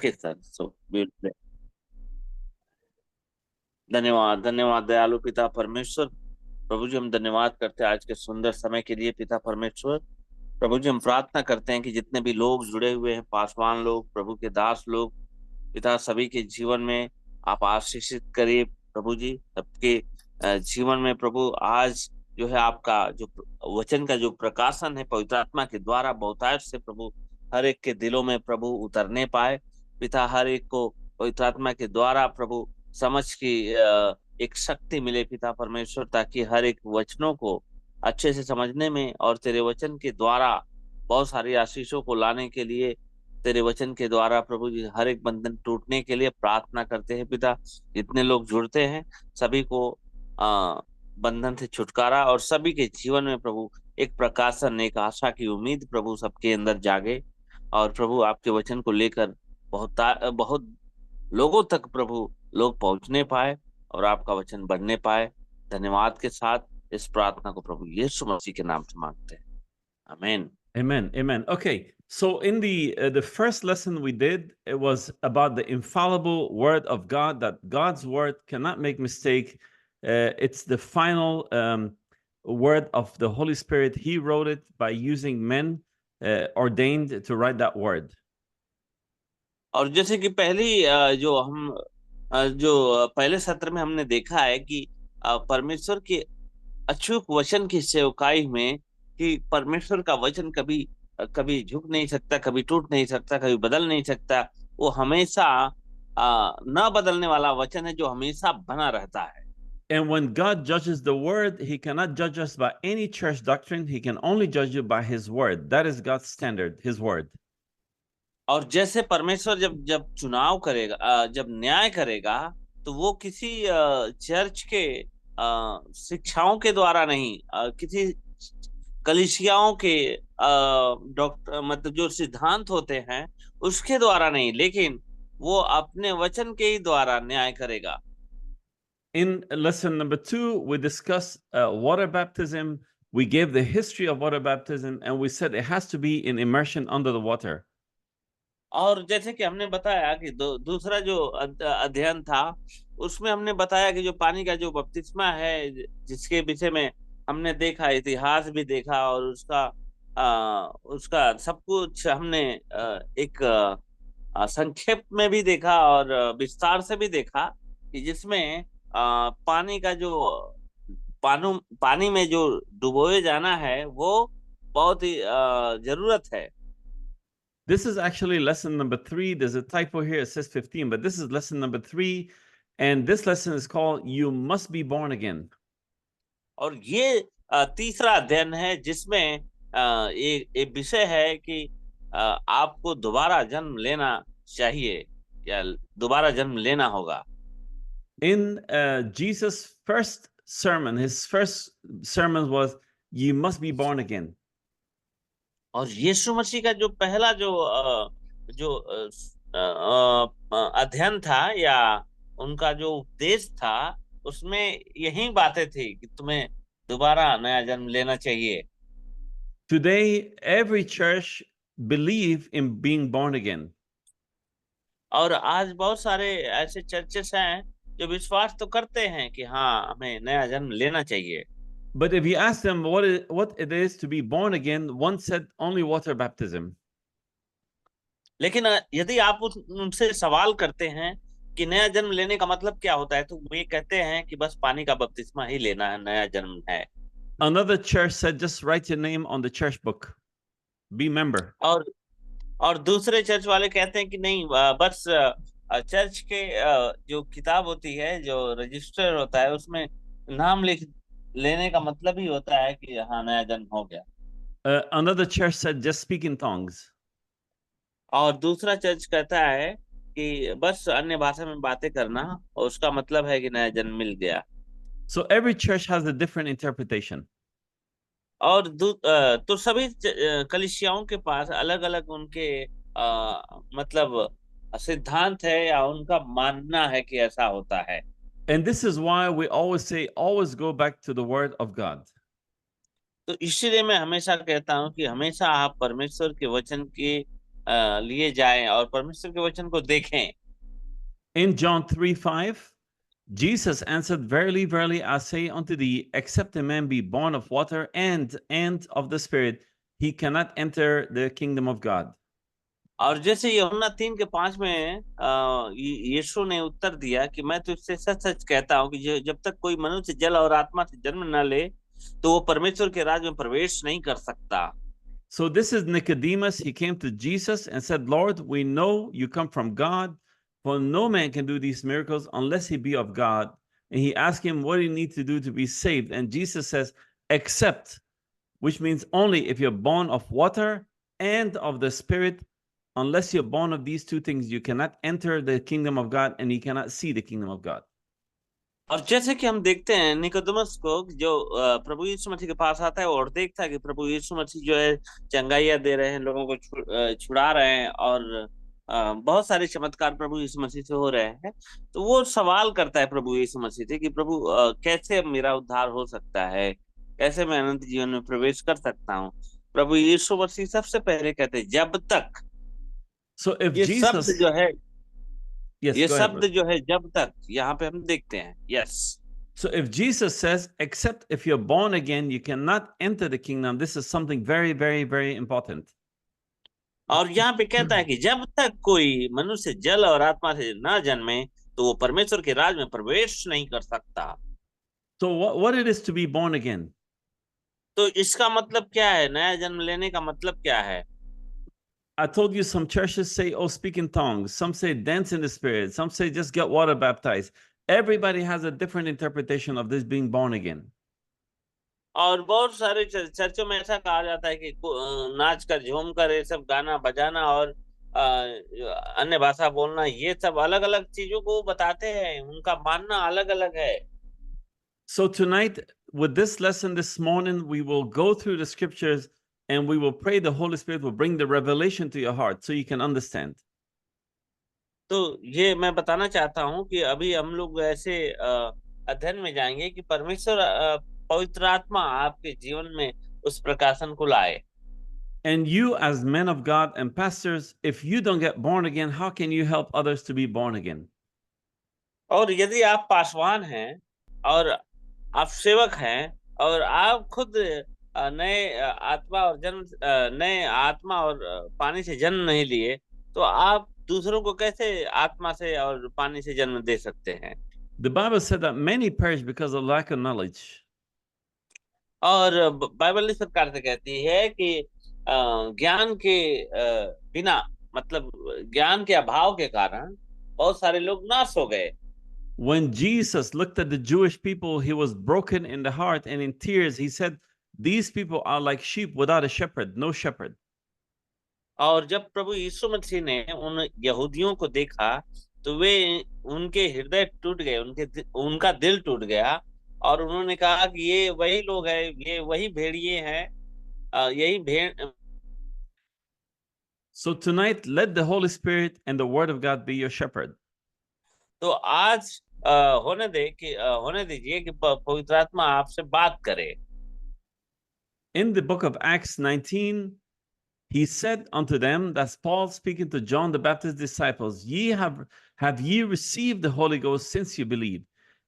Okay sir, so beautiful. धन्यवाद, धन्यवाद दयालु पिता परमेश्वर। प्रभु जी, हम धन्यवाद करते हैं आज के सुंदर समय के लिए पिता परमेश्वर। प्रभु जी, हम प्रार्थना करते हैं कि जितने भी लोग जुड़े हुए हैं, पासवान लोग, प्रभु के दास लोग, पिता सभी के जीवन में आप आशीषित करिए प्रभु जी। सबके जीवन में प्रभु आज जो है आपका जो वचन का जो प्रकाशन है पवित्र आत्मा के द्वारा बहुतायत से प्रभु हर एक के दिलों में प्रभु उतरने पाए। पिता हर एक को पवित्र आत्मा के द्वारा प्रभु समझ की एक शक्ति मिले पिता परमेश्वर, ताकि हर एक वचनों को अच्छे से समझने में और तेरे वचन के द्वारा बहुत सारी आशीषों को लाने के लिए, तेरे वचन के द्वारा प्रभु जी हर एक बंधन टूटने के लिए प्रार्थना करते हैं पिता। जितने लोग जुड़ते हैं सभी को बंधन से छुटकारा, और सभी के जीवन में प्रभु एक प्रकाशन, एक आशा की उम्मीद प्रभु सबके अंदर जागे। और प्रभु आपके वचन को लेकर बहुत बहुत लोगों तक प्रभु लोग पहुंचने पाए और आपका वचन बढ़ने पाए। धन्यवाद के साथ इस प्रार्थना को प्रभु यीशु मसीह के नाम से मांगते हैं, आमीन। Amen. Amen. Okay. So in the first lesson we did, it was about the infallible word of God, that God's word cannot make mistake. It's the final word of the Holy Spirit. He wrote it by using men ordained to write that word. और जैसे कि पहली जो पहले सत्र में हमने देखा है कि परमेश्वर के अचूक वचन की सेवकाई में, कि परमेश्वर का वचन कभी कभी झुक नहीं सकता, कभी टूट नहीं सकता, कभी बदल नहीं सकता। वो हमेशा न बदलने वाला वचन है जो हमेशा बना रहता है। And when God judges the word, he cannot judge us by any church doctrine. He can only judge you by his word. That is God's standard, his word. और जैसे परमेश्वर जब जब चुनाव करेगा, जब न्याय करेगा, तो वो किसी चर्च के शिक्षाओं के द्वारा नहीं, किसी कलीसियाओं के डॉक्टर मतलब जो सिद्धांत होते हैं उसके द्वारा नहीं, लेकिन वो अपने वचन के ही द्वारा न्याय करेगा। In lesson number 2, we discussed water baptism. We gave the history of water baptism, and we said it has to be in immersion under the water. और जैसे कि हमने बताया कि दूसरा जो अध्ययन था, उसमें हमने बताया कि जो पानी का जो बपतिस्मा है, जिसके विषय में हमने देखा, इतिहास भी देखा, और उसका सब कुछ हमने एक संक्षेप में भी देखा और विस्तार से भी देखा, कि जिसमें पानी का जो पानी में जो डुबोए जाना है वो बहुत ही जरूरत है। This is actually lesson number 3. There's a typo here. It says 15, but this is lesson number 3. And this lesson is called You Must Be Born Again. और ये तीसरा अध्ययन है, जिसमें एक विषय है कि आपको दोबारा जन्म लेना चाहिए या दोबारा जन्म लेना होगा। In Jesus' first sermon, his first sermon was You Must Be Born Again. और यीशु मसीह का जो पहला जो अध्ययन था या उनका जो उपदेश था, उसमें यही बातें थी कि तुम्हें दोबारा नया जन्म लेना चाहिए। Today, every church believe in being born again. और आज बहुत सारे ऐसे चर्चेस हैं जो विश्वास तो करते हैं कि हाँ, हमें नया जन्म लेना चाहिए। But if you ask them what it is to be born again, one said only water baptism. लेकिन यदि आप उनसे सवाल करते हैं कि नया जन्म लेने का मतलब क्या होता है, तो वे कहते हैं कि बस पानी का बपतिस्मा ही लेना है, नया जन्म है। Another church said just write your name on the church book. Be member. और दूसरे चर्च वाले कहते हैं कि नहीं, बस चर्च के जो किताब होती है, जो रजिस्टर होता है, उसमें नाम लिख लेने का मतलब ही होता है कि हाँ, नया जन्म हो गया। Another church said just speak in tongues. और दूसरा चर्च कहता है कि बस अन्य भाषा में बातें करना, और उसका मतलब है कि नया जन्म मिल गया। So every church has a different interpretation. और तो सभी कलीसियाओं के पास अलग अलग उनके मतलब सिद्धांत है या उनका मानना है कि ऐसा होता है। And this is why we always say, always go back to the word of God. तो इसीलिए मैं हमेशा कहता हूँ कि हमेशा आप परमेश्वर के वचन की लिए जाएं और परमेश्वर के वचन को देखें। In John 3:5, Jesus answered, Verily, verily, I say unto thee, except a man be born of water and of the Spirit, he cannot enter the kingdom of God. और जैसे यूहन्ना 3:5 में यीशु ने उत्तर दिया कि मैं तुझसे सच सच कहता हूं कि जब तक कोई मनुष्य जल और आत्मा से जन्म न ले तो वो परमेश्वर के राज्य में प्रवेश नहीं कर सकता। So this is Nicodemus. He came to Jesus and said, Lord, we know you come from God, for no man can do these miracles unless he be of God. And he asked him, what do you need to do to be saved? And Jesus says, except, which means only if you're born of water and of the Spirit. Unless you're born of these two things, you cannot enter the kingdom of God and you cannot see the kingdom of God. और जैसे कि हम देखते हैं Nicodemus को जो प्रभु यीशु मसीह के पास आता है और देखता है कि प्रभु यीशु मसीह जो है चंगाइयां दे रहे हैं, लोगों को छुड़ा रहे हैं और बहुत सारे चमत्कार प्रभु यीशु मसीह से हो रहे हैं, तो वो सवाल करता है प्रभु यीशु मसीह से कि प्रभु कैसे मेरा उद्धार हो सकता है, कैसे मैं अनंत जीवन में प्रवेश कर सकता हूँ। प्रभु यीशु मसीह सबसे पहले कहते हैं जब तक। So if ये शब्द Jesus, जो है, yes, ये go ahead, शब्द brother. जो है जब तक, यहाँ पे हम देखते हैं yes. So if Jesus says, except if you're born again, you cannot enter the kingdom, this is something very, very, very important. और यहाँ पे कहता है कि जब तक कोई मनुष्य जल और आत्मा से न जन्मे तो वो परमेश्वर के राज में प्रवेश नहीं कर सकता। So what it is to be born again? तो इसका मतलब क्या है, नया जन्म लेने का मतलब क्या है? I told you some churches say, oh, speak in tongues. Some say dance in the spirit. Some say just get water baptized. Everybody has a different interpretation of this being born again. और बहुत सारे चर्चों में ऐसा कहा जाता है कि नाच कर, झूम कर, ये सब गाना बजाना और अन्य भाषा बोलना, ये सब अलग अलग चीजों को बताते हैं, उनका मानना अलग अलग है। So tonight, with this lesson this morning, we will go through the scriptures and we will pray the Holy Spirit will bring the revelation to your heart so you can understand. तो ये मैं बताना चाहता हूँ कि अभी हम लोग ऐसे अध्ययन में जाएंगे कि परमेश्वर पवित्र आत्मा आपके जीवन में उस प्रकाशन को लाए। And you as men of God and pastors, if you don't get born again, how can you help others to be born again? और यदि आप पासवान हैं और आप सेवक हैं और आप खुद नए आत्मा और पानी से जन्म नहीं लिए, तो आप दूसरों को कैसे आत्मा से और पानी से जन्म दे सकते हैं? The Bible said that many perish because of lack of knowledge. और बाइबल इस प्रकार से कहती है कि ज्ञान के बिना, मतलब ज्ञान के अभाव के कारण बहुत सारे लोग नाश हो गए। When Jesus looked at the Jewish people, he was broken in the heart and in tears. He said, these people are like sheep without a shepherd, no shepherd. और जब प्रभु यीशु मसीह ने उन यहूदियों को देखा तो वे, उनके हृदय टूट गए, उनका दिल टूट गया और उन्होंने कहा कि ये वही लोग हैं, ये वही भेड़िए हैं, यही भेड़। So tonight, let the Holy Spirit and the Word of God be your shepherd. तो आज होने दीजिए कि पवित्र आत्मा आपसे बात करे। In the book of Acts 19, he said unto them, that's Paul speaking to John the Baptist's disciples, have ye received the Holy Ghost since you believed?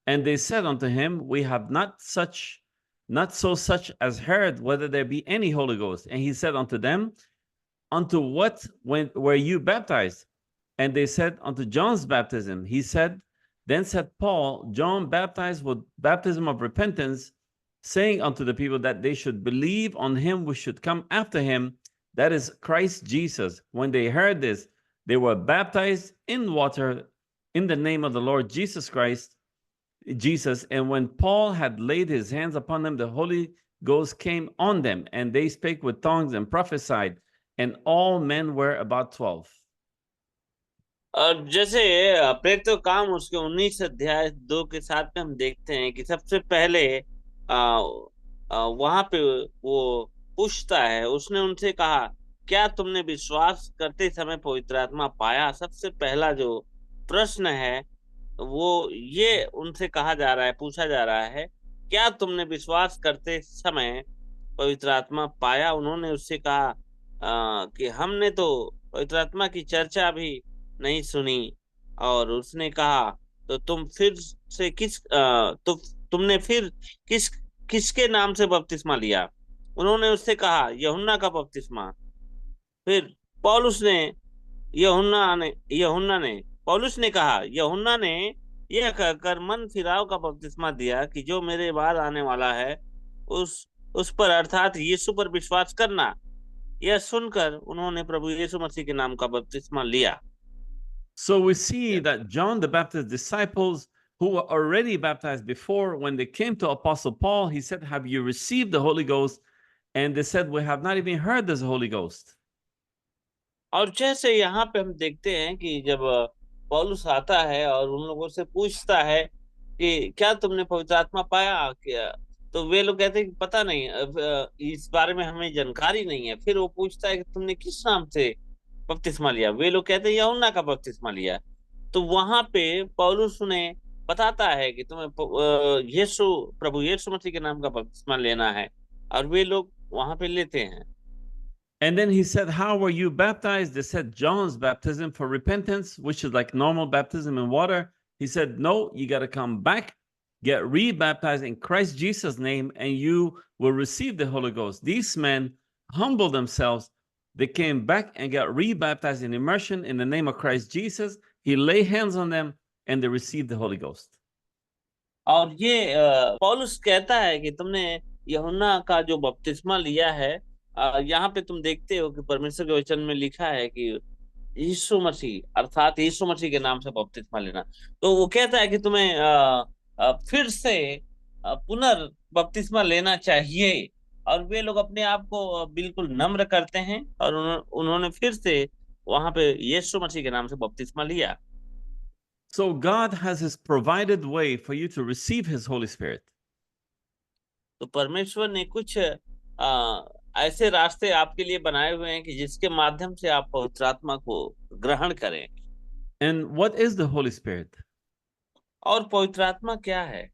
And they said unto him, we have not such as heard whether there be any Holy Ghost. And he said unto them, unto what were you baptized? And they said, unto John's baptism. He said, then said Paul, John baptized with baptism of repentance, saying unto the people that they should believe on him which should come after him, that is Christ Jesus. When they heard this, they were baptized in water in the name of the Lord Jesus. And when Paul had laid his hands upon them, the Holy Ghost came on them, and they spake with tongues and prophesied, and all men were about 12. और जैसे प्रेरितों काम उसके 19 अध्याय 2 के साथ में हम देखते हैं कि सबसे पहले वहां पे वो पूछता है, उसने उनसे कहा, क्या तुमने विश्वास करते समय पवित्र आत्मा पाया? सबसे पहला जो प्रश्न है वो ये उनसे कहा जा रहा है, पूछा जा रहा है, क्या तुमने विश्वास करते समय पवित्र आत्मा पाया? उन्होंने उससे कहा कि हमने तो पवित्र आत्मा की चर्चा भी नहीं सुनी। और उसने कहा, तो तुम फिर से तो तुमने फिर किस किसके नाम से बपतिस्मा लिया? उन्होंने उससे कहा, यूहन्ना का बपतिस्मा। फिर पौलुस ने यूहन्ना ने पौलुस ने कहा, यूहन्ना ने यह कहकर मन फिराव का बपतिस्मा दिया कि जो मेरे बाद आने वाला है उस पर अर्थात यीशु पर विश्वास करना। यह सुनकर उन्होंने प्रभु यीशु मसीह के नाम का बपतिस्मा लिया। So we see that John the Baptist's disciples, who were already baptized before, when they came to Apostle Paul, he said, have you received the Holy Ghost? And they said, we have not even heard this Holy Ghost. और जैसे यहाँ पे हम देखते हैं कि जब पौलुस आता है और उन लोगों से पूछता है कि क्या तुमने पवित्र आत्मा पाया क्या, तो वे लोग कहते हैं कि पता नहीं, इस बारे में हमें जानकारी नहीं है। फिर वो पूछता है कि तुमने किस नाम से बपतिस्मा लिया? वे लोग कहते हैं यूहन्ना का बपतिस्मा लिया। तो वहां पे पौलुस उन्हें बताता है कि तुम्हें प्रभु यीशु मसीह के नाम का बपतिस्मा लेना है, और वे लोग वहां पे लेते हैं। And then he said, how were you baptized? They said, John's baptism for repentance, which is like normal baptism in water. He said, no, you got to come back, get re-baptized in Christ Jesus' name, and you will receive the Holy Ghost. These men humbled themselves. They came back and got re-baptized in immersion in the name of Christ Jesus. He laid hands on them and they received the Holy Ghost. और ये पौलुस कहता है कि तुमने यूहन्ना का जो बपतिस्मा लिया है, यहाँ पे तुम देखते हो कि परमेश्वर के वचन में लिखा है कि यीशु मसीह अर्थात यीशु मसीह के नाम से बपतिस्मा लेना। तो वो कहता है कि तुम्हें फिर से पुनर् बपतिस्मा लेना चाहिए। और वे लोग अपने आप को बिल्कुल नम्र करते हैं और उन्होंने फिर से वहां पे यीशु मसीह के नाम से बपतिस्मा लिया। So God has his provided way for you to receive his Holy Spirit. तो परमेश्वर ने कुछ ऐसे रास्ते आपके लिए बनाए हुए हैं कि जिसके माध्यम से आप पवित्र आत्मा को ग्रहण करें। And what is the Holy Spirit? और पवित्र आत्मा क्या है?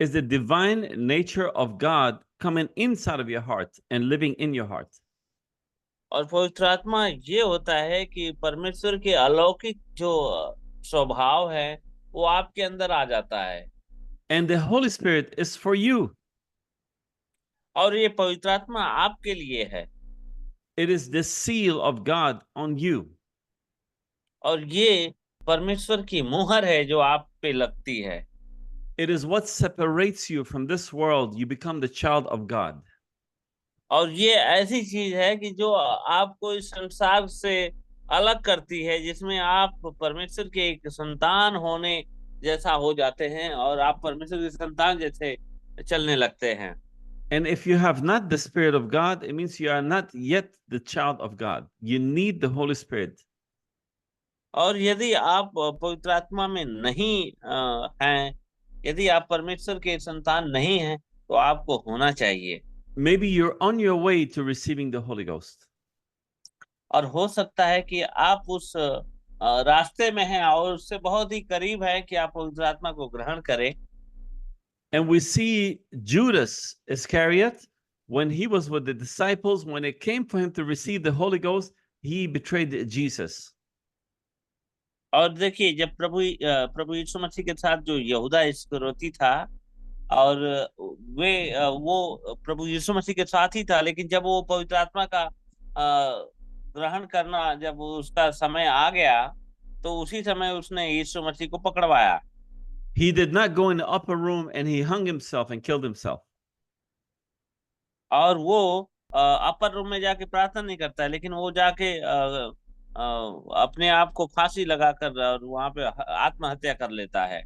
Is the divine nature of God coming inside of your heart and living in your heart. और पवित्र आत्मा ये होता है कि परमेश्वर के अलौकिक जो स्वभाव है वो आपके अंदर आ जाता है। And the Holy Spirit is for you. और ये पवित्र आत्मा आपके लिए है। It is the seal of God on you. और ये परमेश्वर की मुहर है जो आप पे लगती है। It is what separates you from this world. You become the child of God. और ये ऐसी चीज है कि जो आपको इस संसार से अलग करती है, जिसमें आप परमेश्वर के एक संतान होने जैसा हो जाते हैं और आप परमेश्वर के संतान जैसे चलने लगते हैं। And if you have not the Spirit of God, it means you are not yet the child of God. You need the Holy Spirit. और यदि आप पवित्र आत्मा में नहीं हैं, यदि आप परमेश्वर के संतान नहीं हैं, तो आपको होना चाहिए। Maybe you're on your way to receiving the Holy Ghost. और हो सकता है कि आप उस रास्ते में हैं और उससे बहुत ही करीब है कि आप पवित्र आत्मा को ग्रहण करें। And we see Judas Iscariot, when he was with the disciples, when it came for him to receive the Holy Ghost, he betrayed Jesus. और देखिए, जब प्रभु यीशु मसीह के साथ जो यहूदा इस्करियोती था, और वो प्रभु यीशु मसीह के साथ ही था, लेकिन जब वो पवित्र आत्मा का ग्रहण करना जब उसका समय आ गया, तो उसी समय उसने यीशु मसीह को पकड़वाया। He did not go in the upper room and he hung himself and killed himself. और वो अपर रूम में जाके प्रार्थना नहीं करता है, लेकिन वो जाके अपने आप को फांसी लगाकर और वहां पे आत्महत्या कर लेता है।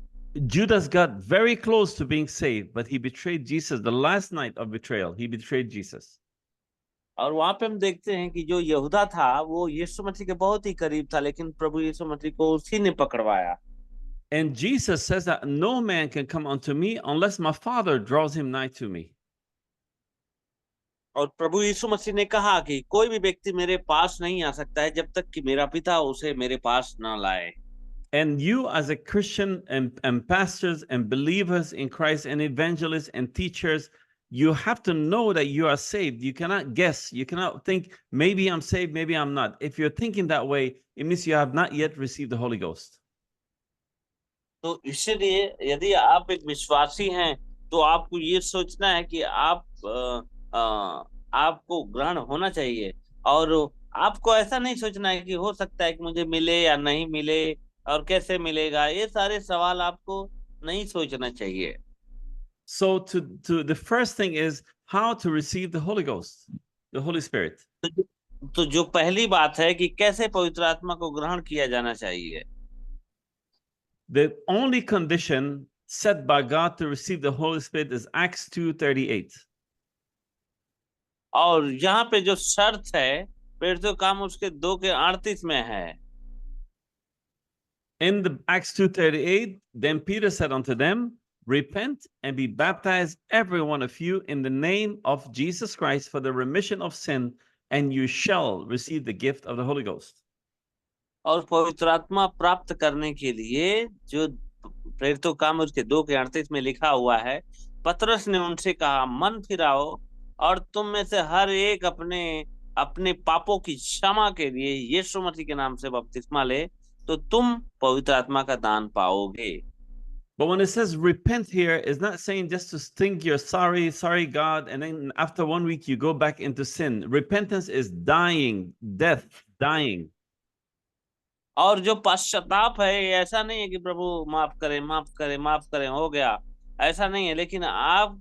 Judas got very close to being saved, but he betrayed Jesus. The last night of betrayal, he betrayed Jesus. और वहां पे हम देखते हैं कि जो यहूदा था वो यीशु मसीह के बहुत ही करीब था, लेकिन प्रभु यीशु मसीह को उसी ने पकड़वाया। And Jesus says that no man can come unto me unless my Father draws him nigh to me. और प्रभु यीशु मसीह ने कहा कि कोई भी व्यक्ति मेरे पास नहीं आ सकता है जब तक कि मेरा पिता उसे मेरे पास ना लाए। And you as a Christian and pastors and believers in Christ and evangelists and teachers, you have to know that you are saved. You cannot guess. You cannot think, maybe I'm saved, maybe I'm not. If you're thinking that way, it means you have not yet received the Holy Ghost. तो इसलिए यदि आप एक विश्वासी हैं तो आपको ये सोचना है कि आपको ग्रहण होना चाहिए, और आपको ऐसा नहीं सोचना है कि हो सकता है कि मुझे मिले या नहीं मिले और कैसे मिलेगा। ये सारे सवाल आपको नहीं सोचना चाहिए। So to the first thing is how to receive the Holy Ghost, the Holy Spirit. तो जो पहली बात है कि कैसे पवित्र आत्मा को ग्रहण किया जाना चाहिए। The only condition set by God to receive the Holy Spirit is Acts 2:38. और यहाँ पे जो शर्त है प्रेरितों काम उसके 2:38 में है। In the Acts 2:38, then Peter said unto them, repent and be baptized every one of you in the name of Jesus Christ for the remission of sin, and you shall receive the gift of the Holy Ghost. और पवित्र आत्मा प्राप्त करने के लिए जो प्रेरितों काम उसके 2:38 में लिखा हुआ है, पतरस ने उनसे कहा, मन फिराओ और तुम में से हर एक अपने अपने पापों की क्षमा के लिए यीशु मसीह के नाम से बपतिस्मा ले, तो तुम पवित्र आत्मा का दान पाओगे। But when it says repent here, it's not saying just to think you're sorry God, and then after 1 week you go back into sin. Repentance is dying, death, dying. और जो पश्चाताप है ऐसा नहीं है कि प्रभु माफ करें माफ करें माफ करें हो गया, ऐसा नहीं है। लेकिन आप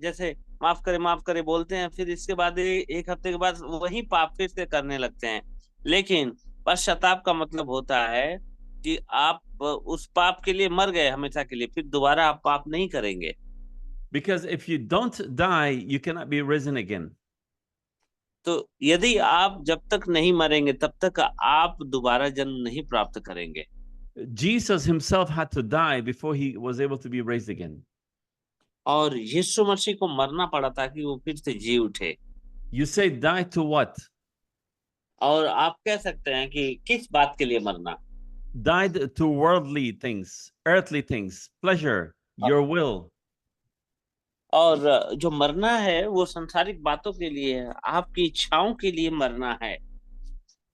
जैसे माफ करें बोलते हैं, फिर इसके बाद एक हफ्ते के बाद वही पाप फिर से करने लगते हैं। लेकिन पश्चाताप का मतलब होता है कि आप उस पाप के लिए मर गए हमेशा के लिए, फिर दोबारा आप पाप नहीं करेंगे। Because if you don't die, you cannot be risen again. तो यदि आप जब तक नहीं मरेंगे तब तक आप दोबारा जन्म नहीं प्राप्त करेंगे। Jesus himself had to die before he was able to be raised again. और यीशु मसीह को मरना पड़ा ताकि वो फिर से जी उठे। You say die to what? और आप कह सकते हैं कि किस बात के लिए मरना? Died to worldly things, earthly things, pleasure, your will. और जो मरना है वो संसारिक बातों के लिए है, आपकी इच्छाओं के लिए मरना है।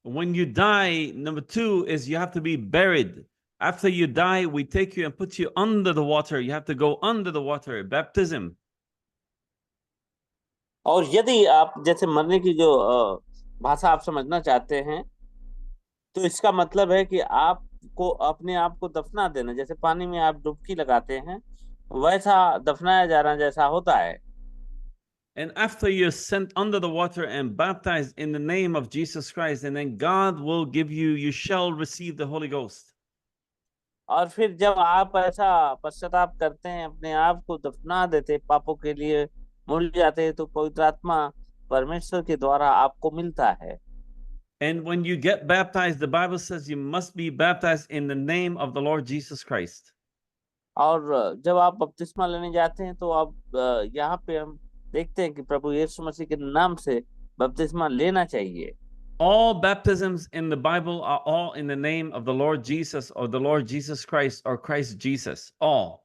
When you die, number 2 is you have to be buried. After you die, we take you and put you under the water. You have to go under the water, baptism. और यदि आप जैसे मरने की जो भाषा आप समझना चाहते हैं, तो इसका मतलब है कि आपको अपने आप को दफना देना, जैसे पानी में आप डुबकी लगाते हैं वैसा दफनाया जाना जैसा होता है। And after you're sent under the water and baptized in the name of Jesus Christ, and then God will give you shall receive the Holy Ghost. और फिर जब आप ऐसा पश्चाताप करते हैं, अपने आप को दफना देते, पापों के लिए मुड़ जाते हैं, तो पवित्र आत्मा परमेश्वर के द्वारा आपको मिलता है। And when you get baptized, the Bible says you must be baptized in the name of the Lord Jesus Christ. और जब आप बपतिस्मा लेने जाते हैं तो आप यहाँ पे हम देखते हैं कि प्रभु यीशु मसीह के नाम से बपतिस्मा लेना चाहिए। All baptisms in the Bible are all in the name of the Lord Jesus or the Lord Jesus Christ or Christ Jesus. All.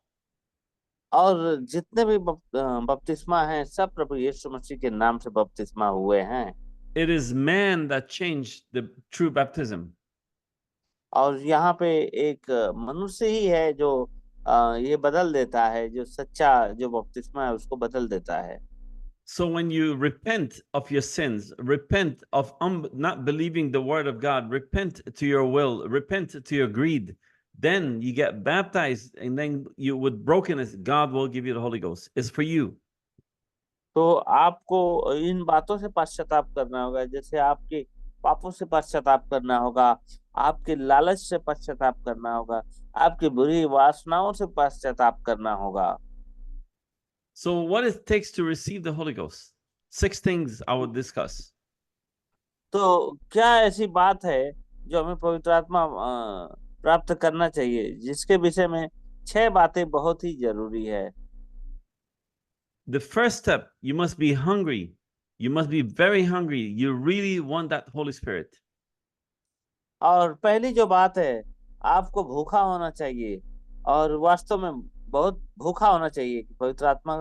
और जितने भी बपतिस्मा हैं सब प्रभु यीशु मसीह के नाम से बपतिस्मा हुए हैं। It is man that changed the true baptism. और यहाँ पे एक मनुष्य ही है जो ये बदल देता है, जो सच्चा जो बपतिस्मा है उसको बदल देता है। So when you repent of your sins, repent of not believing the word of God, repent to your will, repent to your greed, then you get baptized, and then you with brokenness, God will give you the Holy Ghost. It's for you. तो आपको इन बातों से पश्चाताप करना होगा, जैसे आपके पापों से पश्चाताप करना होगा, आपके लालच से पश्चाताप करना होगा, आपकी बुरी वासनाओं से पश्चाताप करना होगा। So what it takes to receive the Holy Ghost? 6 things I will discuss. तो क्या ऐसी बात है जो हमें पवित्र आत्मा प्राप्त करना चाहिए, जिसके विषय में 6 बातें बहुत ही जरूरी है। The first step, you must be hungry. You must be very hungry. You really want that Holy Spirit. और पहली जो बात है, आपको भूखा होना चाहिए और वास्तव में बहुत भूखा होना चाहिए कि पवित्र आत्मा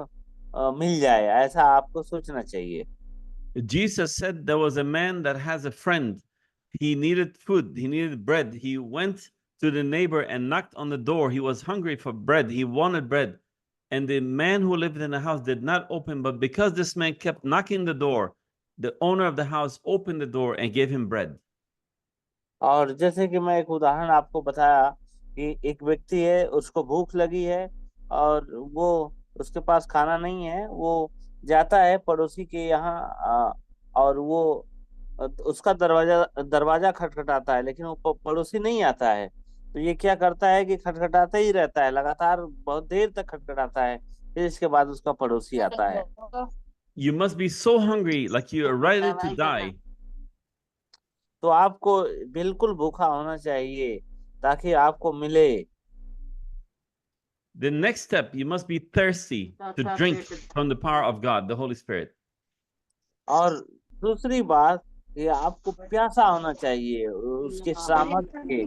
मिल जाए, ऐसा आपको सोचना चाहिए। Jesus said there was a man that has a friend. He needed food, he needed bread. He went to the neighbor and knocked on the door. He was hungry for bread, he wanted bread. And the man who lived in the house did not open, but because this man kept knocking the door, the owner of the house opened the door and gave him bread. और जैसे कि मैं एक उदाहरण आपको बताया कि एक व्यक्ति है, उसको भूख लगी है और वो, उसके पास खाना नहीं है, वो जाता है पड़ोसी के यहाँ, और वो उसका दरवाजा दरवाजा खटखटाता है, लेकिन वो पड़ोसी नहीं आता है। तो ये क्या करता है कि खटखटाता ही रहता है, लगातार बहुत देर तक खटखटाता है, फिर इसके बाद उसका पड़ोसी आता है। You must be so hungry, like you are ready to die. तो आपको बिल्कुल भूखा होना चाहिए ताकि आपको मिले। The next step, you must be thirsty to drink from the power of God, the Holy Spirit. और दूसरी बात, ये आपको प्यासा होना चाहिए उसके सामर्थ्य के।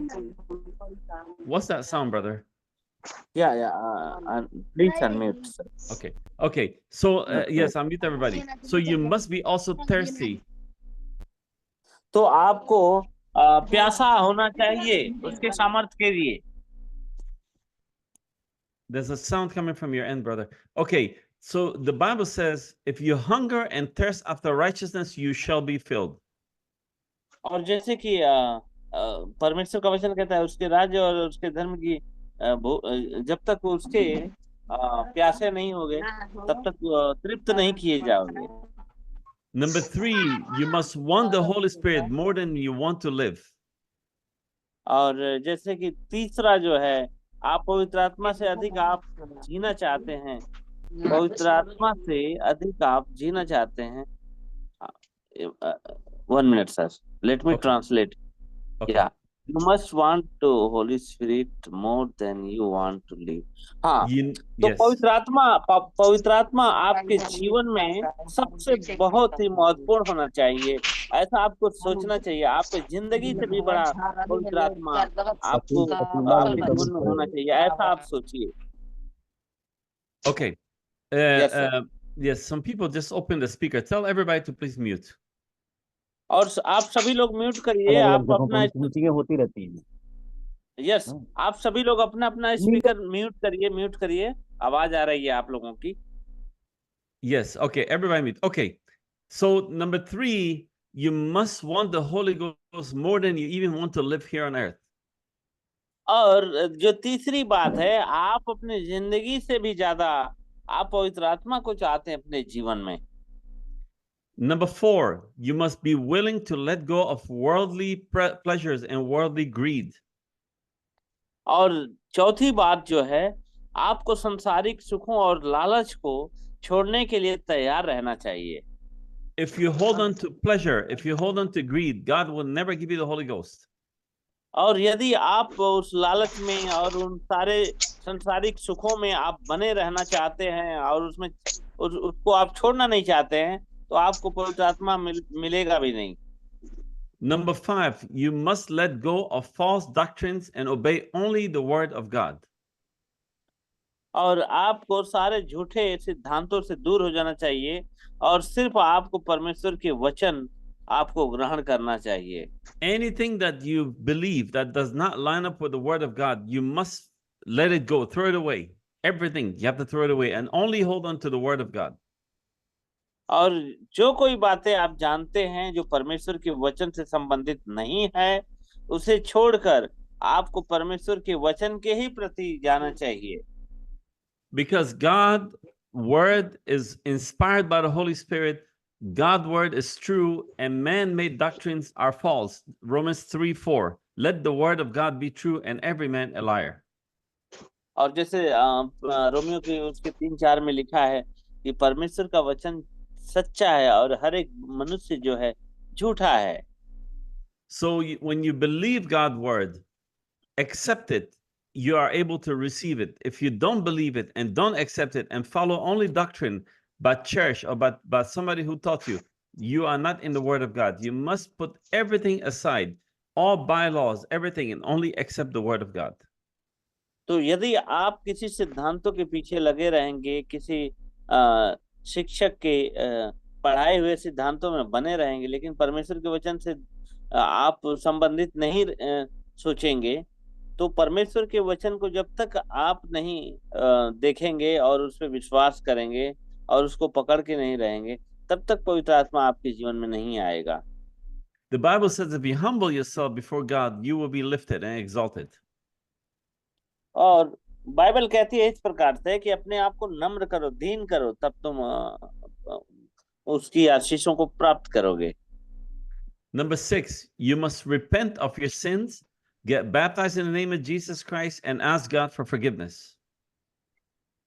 What's that sound, brother? Please unmute, sir. Okay. So yes, unmute everybody. So you must be also thirsty. तो आपको प्यासा होना चाहिए उसके सामर्थ्य के लिए। There's a sound coming from your end, brother. Okay, so the Bible says, if you hunger and thirst after righteousness, you shall be filled. और जैसे कि परमेश्वर का वचन कहता है, उसके राज्य और उसके धर्म की जब तक उसके प्यासे नहीं होगे, तब तक तृप्त नहीं किए जाओगे। Number 3, you must want the Holy Spirit more than you want to live. और जैसे कि तीसरा जो है, आप पवित्र आत्मा से अधिक आप जीना चाहते हैं, पवित्र आत्मा से अधिक आप जीना चाहते हैं। 1 minute, sir. Let me translate. Okay. Yeah. You must want to Holy Spirit more than you want to live. हाँ, तो yes. पवित्र आत्मा आपके जीवन में सबसे बहुत ही महत्वपूर्ण होना चाहिए। ऐसा आपको सोचना चाहिए। आपके जिंदगी से भी बड़ा पवित्र आत्मा आपको आपके जीवन में होना चाहिए, ऐसा आप सोचिए। Okay. Yes, some people just open the speaker. Tell everybody to please mute. और आप सभी लोग म्यूट करिए, आप अपना चीजें होती रहती हैं। यस, आप सभी लोग अपना अपना स्पीकर म्यूट करिए, आवाज आ रही है आप लोगों की। Yes, okay, everybody mute. Okay, so number 3, you must want the Holy Ghost more than you even want to live here on earth. और जो तीसरी बात है, आप अपनी जिंदगी से भी ज्यादा आप पवित्र आत्मा को चाहते हैं अपने जीवन में। Number 4, you must be willing to let go of worldly pleasures and worldly greed. और चौथी बात जो है, आपको सांसारिक सुखों और लालच को छोड़ने के लिए तैयार रहना चाहिए। If you hold on to pleasure, if you hold on to greed, God will never give you the Holy Ghost. और यदि आप उस लालच में और उन सारे सांसारिक सुखों में आप बने रहना चाहते हैं और उसमें उसको आप छोड़ना नहीं चाहते हैं, तो आपको पवित्र आत्मा मिलेगा भी नहीं। Number 5, you must let go of false doctrines and obey only the word of God. और आपको सारे झूठे सिद्धांतों से दूर हो जाना चाहिए और सिर्फ आपको परमेश्वर के वचन आपको ग्रहण करना चाहिए। Anything that you believe that does not line up with the word of God, you must let it go, throw it away. Everything, you have to throw it away and only hold on to the word of God. और जो कोई बातें आप जानते हैं जो परमेश्वर के वचन से संबंधित नहीं है, उसे छोड़कर आपको परमेश्वर के वचन के ही प्रति जाना चाहिए। Because God's word is inspired by the Holy Spirit, God's word is true, and man-made doctrines are false. Romans 3:4. Let the word of God be true, and every man a liar. और जैसे Romeo के उसके 3:4 में लिखा है कि परमेश्वर का वचन सच्चा है और हर एक मनुष्य जो है झूठा है। So when you believe God's word, accept it, you are able to receive it. If you don't believe it and don't accept it and follow only doctrine by church or by somebody who taught you, you are not in the word of God. You must put everything aside, all bylaws, everything, and only accept the word of God. तो यदि आप किसी सिद्धांतों के पीछे लगे रहेंगे, किसी शिक्षक के पढ़ाए हुए सिद्धांतों में बने रहेंगे, लेकिन परमेश्वर के वचन से आप संबंधित नहीं सोचेंगे, तो परमेश्वर के वचन को जब तक आप नहीं देखेंगे और उस पर विश्वास करेंगे और उसको पकड़ के नहीं रहेंगे, तब तक पवित्र आत्मा आपके जीवन में नहीं आएगा। The Bible says if you humble yourself before God, you will be lifted and exalted. और बाइबल कहती है इस प्रकार से कि अपने आप को नम्र करो, दीन करो, तब तुम उसकी आशीषों को प्राप्त करोगे। Number 6, you must repent of your sins, get baptized in the name of Jesus Christ, and ask God for forgiveness.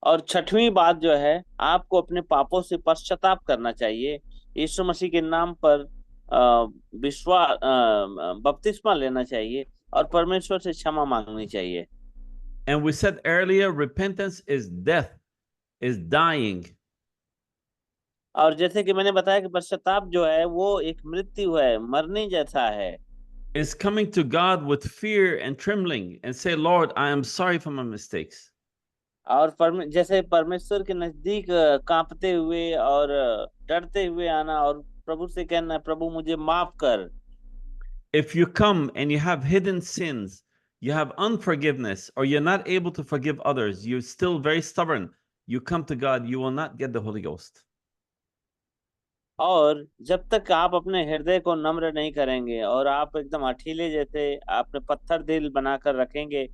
और छठवीं बात जो है, आपको अपने पापों से पश्चाताप करना चाहिए, यीशु मसीह के नाम पर विश्वास बपतिस्मा लेना चाहिए और परमेश्वर से क्षमा मांगनी चाहिए। And we said earlier, repentance is death, is dying. और जैसे कि मैंने बताया कि पश्चाताप जो है वो एक मृत्यु है, मरने जैसा है। Is coming to God with fear and trembling and say, Lord, I am sorry for my mistakes. और जैसे परमेश्वर के नजदीक कांपते हुए और डरते हुए आना और प्रभु से कहना, प्रभु मुझे माफ कर। If you come and you have hidden sins, you have unforgiveness, or you're not able to forgive others, you're still very stubborn, you come to God, you will not get the Holy Ghost. और जब तक आप अपने हृदय को नम्र नहीं करेंगे और आप एकदम हठीले जैसे आपने पत्थर दिल बनाकर रखेंगे,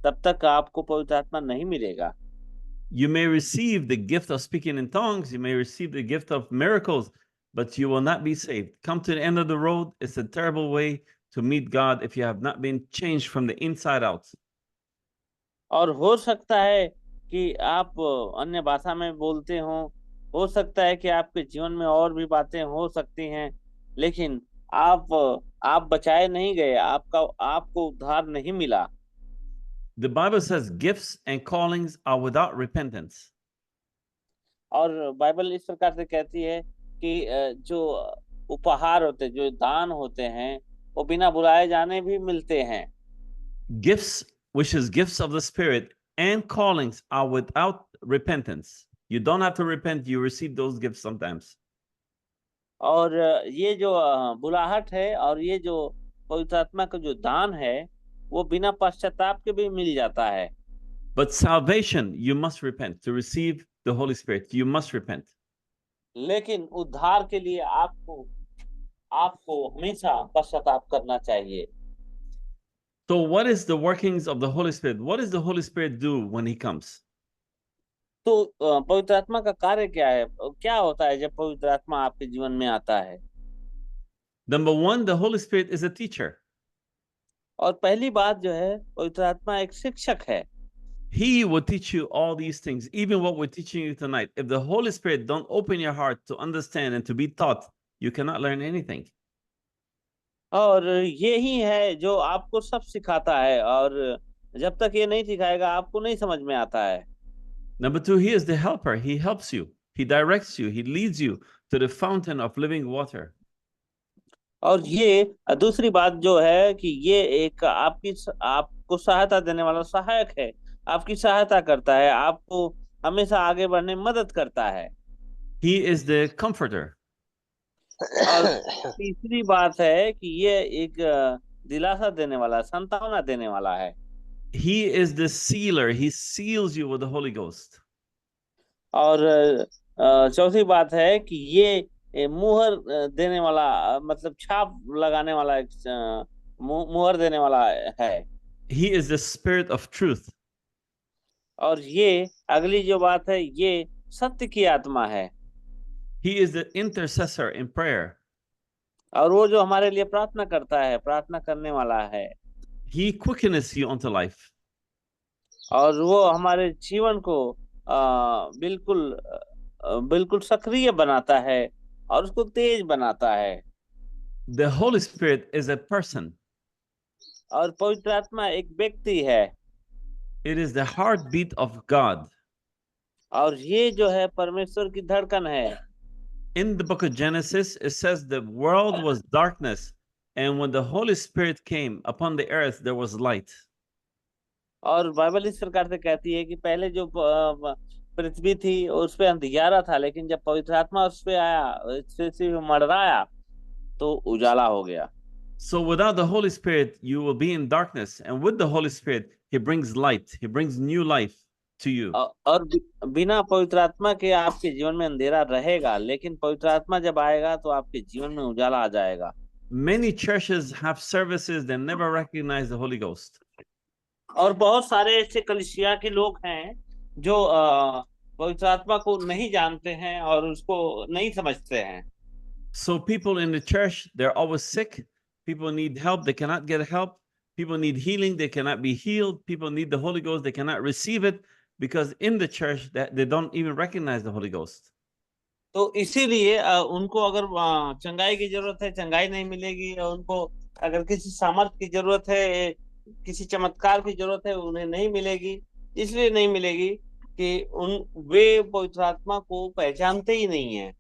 तब तक आपको पवित्र आत्मा नहीं मिलेगा। You may receive the gift of speaking in tongues, you may receive the gift of miracles, but you will not be saved. Come to the end of the road. It's a terrible way to meet God if you have not been changed from the inside out. और हो सकता है कि आप अन्य भाषा में बोलते हो सकता है कि आपके जीवन में और भी बातें हो सकती हैं, लेकिन आप बचाए नहीं गए, आपको उद्धार नहीं मिला। The Bible says gifts and callings are without repentance. और बाइबल इस प्रकार से कहती है कि जो उपहार होते, जो दान होते हैं, वो बिना बुलाए जाने भी मिलते हैं। Gifts, which is gifts of the Spirit, and callings are without repentance. You don't have to repent, you receive those gifts sometimes. और ये जो बुलाहट है और ये जो पवित्र आत्मा का जो दान है, वो बिना पश्चाताप के भी मिल जाता है। But salvation, you must repent. To receive the Holy Spirit, you must repent. लेकिन उद्धार के लिए आपको हमेशा पश्चाताप करना चाहिए। So what is the workings of the Holy Spirit? What does the Holy Spirit do when he comes? तो पवित्र आत्मा का कार्य क्या है, क्या होता है जब पवित्र आत्मा आपके जीवन में आता है? Number one, the Holy Spirit is a teacher. और पहली बात जो है, पवित्र आत्मा एक शिक्षक है। He will teach you all these things, even what we're teaching you tonight. If the Holy Spirit don't open your heart to understand and to be taught, you cannot learn anything. और यही है जो आपको सब सिखाता है, और जब तक ये नहीं सिखाएगा आपको नहीं समझ में आता है। Number two, he is the helper. He helps you. He directs you. He leads you to the fountain of living water. और ये दूसरी बात जो है कि ये एक आपको सहायता देने वाला सहायक है, आपकी सहायता करता है, आपको हमेशा आगे बढ़ने में मदद करता है। He is the comforter. और तीसरी बात है कि ये एक दिलासा देने वाला, सांत्वना देने वाला है। He is the sealer. He seals you with the Holy Ghost. और चौथी बात है कि ये मुहर देने वाला, मतलब छाप लगाने वाला, मुहर देने वाला है। He is the Spirit of truth. और ये अगली जो बात है, ये सत्य की आत्मा है। He is the intercessor in prayer. और वो जो हमारे लिए प्रार्थना करता है, प्रार्थना करने वाला है। He quickens you unto life. और वो हमारे जीवन को बिल्कुल सक्रिय बनाता है और उसको तेज बनाता है। The Holy Spirit is a person. और पवित्र आत्मा एक व्यक्ति है। It is the heartbeat of God. और ये जो है परमेश्वर की धड़कन है। In the book of Genesis, it says the world was darkness, and when the Holy Spirit came upon the earth, there was light. और बाइबल इस प्रकार से कहती है कि पहले जो पृथ्वी थी और उस पे अंधियारा था, लेकिन जब पवित्र आत्मा उस पे आया, इस पृथ्वी पे मंडराया, तो उजाला हो गया। So without the Holy Spirit, you will be in darkness. And with the Holy Spirit, He brings light. He brings new life to you. और बिना पवित्र आत्मा के आपके जीवन में अंधेरा रहेगा, लेकिन पवित्र आत्मा जब आएगा तो आपके जीवन में उजाला आ जाएगा। Many churches have services that never recognize the Holy Ghost. और बहुत सारे ऐसे कलीसिया के लोग हैं जो पवित्र आत्मा को नहीं जानते हैं और उसको नहीं समझते हैं। So people in the church, they're always sick. People need help. They cannot get help. People need healing. They cannot be healed. People need the Holy Ghost. They cannot receive it because in the church that they don't even recognize the Holy Ghost. तो इसीलिए उनको अगर चंगाई की जरूरत है, चंगाई नहीं मिलेगी। और उनको अगर किसी सामर्थ की जरूरत है, किसी चमत्कार की जरूरत है, उन्हें नहीं मिलेगी। इसलिए नहीं मिलेगी कि वे पवित्र आत्मा को पहचानते ही नहीं है।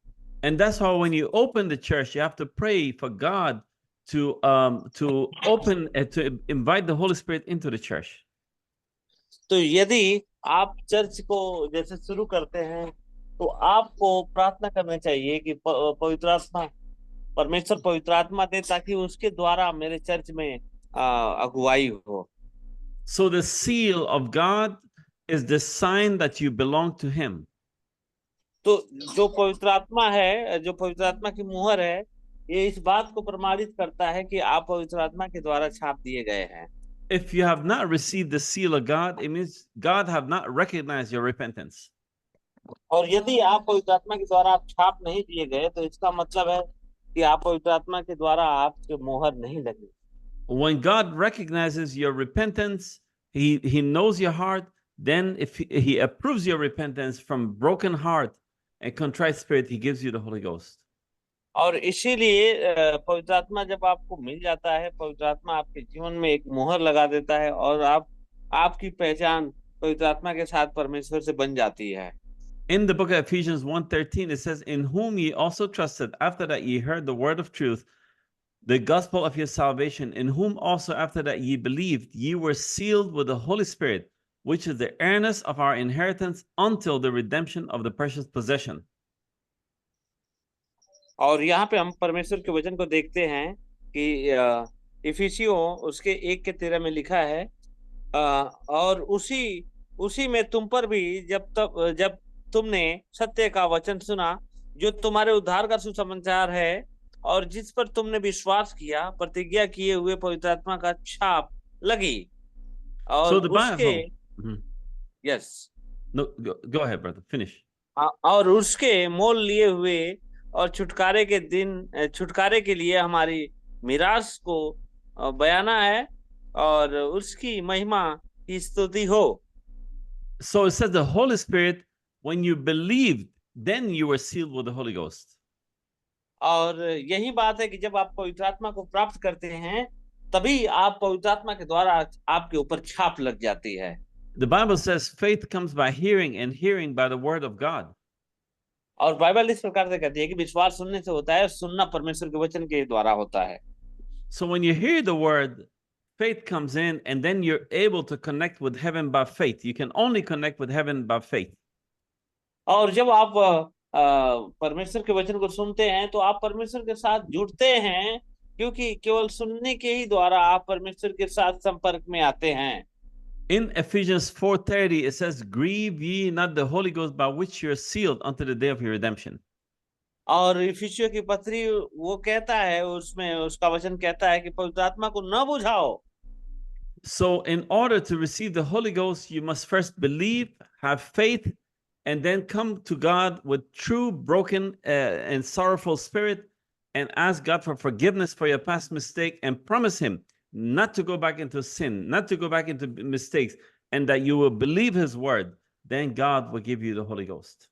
And that's why when you open the church, you have to pray for God to open to invite the Holy Spirit into the church. तो यदि आप चर्च को जैसे शुरू करते हैं, तो आपको प्रार्थना करना चाहिए कि पवित्र आत्मा, परमेश्वर पवित्र आत्मा दे, ताकि उसके द्वारा मेरे चर्च में अगुवाई हो। So the seal of God is the sign that you belong to Him. तो जो पवित्र आत्मा है, जो पवित्र आत्मा की मुहर है, ये इस बात को प्रमाणित करता है कि आप पवित्र आत्मा के द्वारा छाप दिए गए हैं। If you have not received the seal of God, it means God have not recognized your repentance. और यदि आप पवित्र आत्मा के द्वारा आप छाप नहीं दिए गए, तो इसका मतलब है कि आप पवित्र आत्मा के द्वारा आपके मोहर नहीं लगी। When God recognizes your repentance, He knows your heart. Then, if He approves your repentance from broken heart and contrite spirit, He gives you the Holy Ghost. और इसीलिए पवित्र आत्मा जब आपको मिल जाता है, पवित्र आत्मा आपके जीवन में एक मोहर लगा देता है और आपकी पहचान पवित्र आत्मा के साथ परमेश्वर से बन जाती है। In the book of Ephesians 1:13, it says, "In whom ye also trusted, after that ye heard the word of truth, the gospel of your salvation, in whom also after that ye believed, ye were sealed with the Holy Spirit, which is the earnest of our inheritance until the redemption of the precious possession." और यहाँ पे हम परमेश्वर के वचन को देखते हैं कि इफिसियों उसके 1:13 में लिखा है, और उसी में तुम पर भी जब तुमने सत्य का वचन सुना, जो तुम्हारे उद्धार का सुसमाचार है, और जिस पर तुमने विश्वास किया, प्रतिज्ञा किए हुए पवित्र आत्मा का छाप लगी। और So the उसके Bible. Yes No, go ahead, brother. Finish. और उसके मोल लिए हुए और छुटकारे के लिए हमारी मिरास को बयाना है, और उसकी महिमा की स्तुति हो। So it says the Holy Spirit, when you believed, then you were sealed with the Holy Ghost. और यही बात है कि जब आप पवित्र आत्मा को प्राप्त करते हैं, तभी आप पवित्र आत्मा के द्वारा आपके ऊपर छाप लग जाती है। The Bible says faith comes by hearing and hearing by the word of God. और बाइबल इस प्रकार से कहती है कि विश्वास सुनने से होता है, सुनना परमेश्वर के वचन के द्वारा होता है। So when you hear the word, faith comes in, and then you're able to connect with heaven by faith. You can only connect with heaven by faith. और जब आप परमेश्वर के वचन को सुनते हैं, तो आप परमेश्वर के साथ जुड़ते हैं, क्योंकि केवल सुनने के ही द्वारा आप परमेश्वर के साथ संपर्क में आते हैं। In Ephesians 4:30, it says, "Grieve ye not the Holy Ghost, by which you are sealed unto the day of your redemption." और इफिसियों की पत्री वो कहता है, उसमें उसका वचन कहता है कि पवित्र आत्मा को न बुझाओ। So in order to receive the Holy Ghost, you must first believe, have faith, and then come to God with true, broken, and sorrowful spirit, and ask God for forgiveness for your past mistake, and promise Him not to go back into sin, not to go back into mistakes, and that you will believe His word. Then God will give you the Holy Ghost.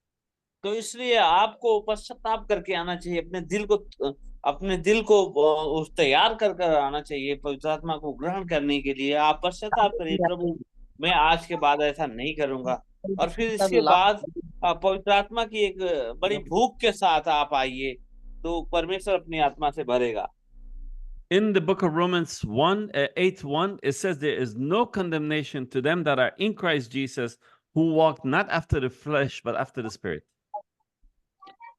तो इसलिए आपको पश्चाताप करके आना चाहिए, अपने दिल को उस तैयार कर आना चाहिए पवित्र आत्मा को ग्रहण करने के लिए। आप पश्चाताप करिए, प्रभु मैं आज के बाद ऐसा नहीं करूंगा। और फिर इसके बाद पवित्र आत्मा की एक बड़ी भूख के साथ आप आइए, तो परमेश्वर अपनी आत्मा से भरेगा। In the book of Romans 8:1, it says there is no condemnation to them that are in Christ Jesus, who walk not after the flesh, but after the Spirit.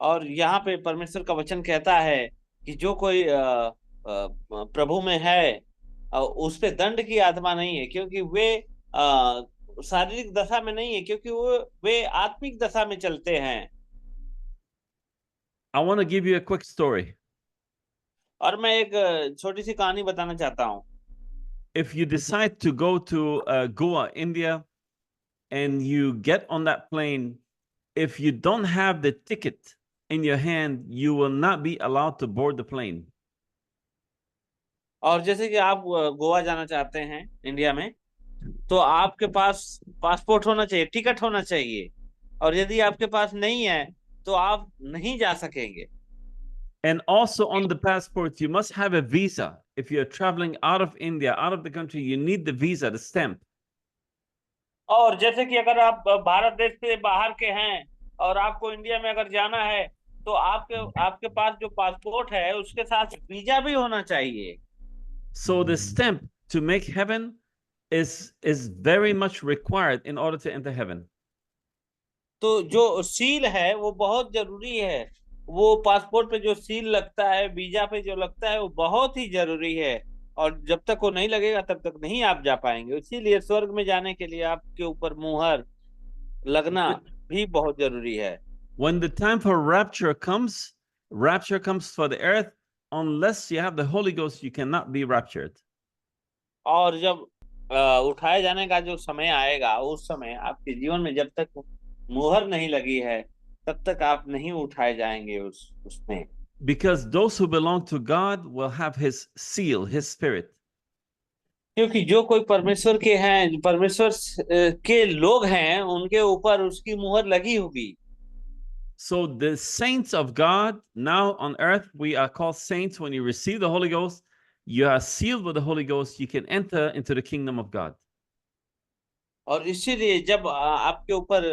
और यहाँ पे परमेश्वर का वचन कहता है कि जो कोई प्रभु में है, उस पे दंड की आत्मा नहीं है, क्योंकि वे शारीरिक दशा में नहीं है, क्योंकि वे आत्मिक दशा में चलते हैं। I want to give you a quick story. और मैं एक छोटी सी कहानी बताना चाहता हूँ। If you decide to go to Goa, India, and you get on that plane, if you don't have the ticket in your hand, you will not be allowed to board the plane. और जैसे कि आप गोवा जाना चाहते हैं India में, तो आपके पास पासपोर्ट होना चाहिए, टिकट होना चाहिए, और यदि आपके पास नहीं है तो आप नहीं जा सकेंगे। And also on the passport, you must have a visa. If you're traveling out of India, out of the country, you need the visa, the stamp. और जैसे कि अगर आप भारत देश से बाहर के हैं और आपको इंडिया में अगर जाना है, तो आपके पास जो पासपोर्ट है उसके साथ वीजा भी होना चाहिए। So the stamp to make heaven is very much required in order to enter heaven. तो जो सील है वो बहुत जरूरी है। वो पासपोर्ट पे जो सील लगता है, वीजा पे जो लगता है, वो बहुत ही जरूरी है, और जब तक वो नहीं लगेगा तब तक नहीं आप जा पाएंगे। इसीलिए स्वर्ग में जाने के लिए आपके ऊपर मुहर लगना भी बहुत जरूरी है। When the time for rapture comes for the earth. Unless you have the Holy Ghost, you cannot be raptured. और जब उठाए जाने का जो समय आएगा, उस समय आपके जीवन में जब तक मुहर नहीं लगी है, तब तक आप नहीं उठाए जाएंगे उसमें। Because those who belong to God will have His seal, His Spirit. क्योंकि जो कोई परमेश्वर के हैं, परमेश्वर के लोग हैं, उनके ऊपर उसकी मुहर लगी होगी। So the saints of God now on earth, we are called saints. When you receive the Holy Ghost, you are sealed with the Holy Ghost. You can enter into the kingdom of God. और इसीलिए जब आपके ऊपर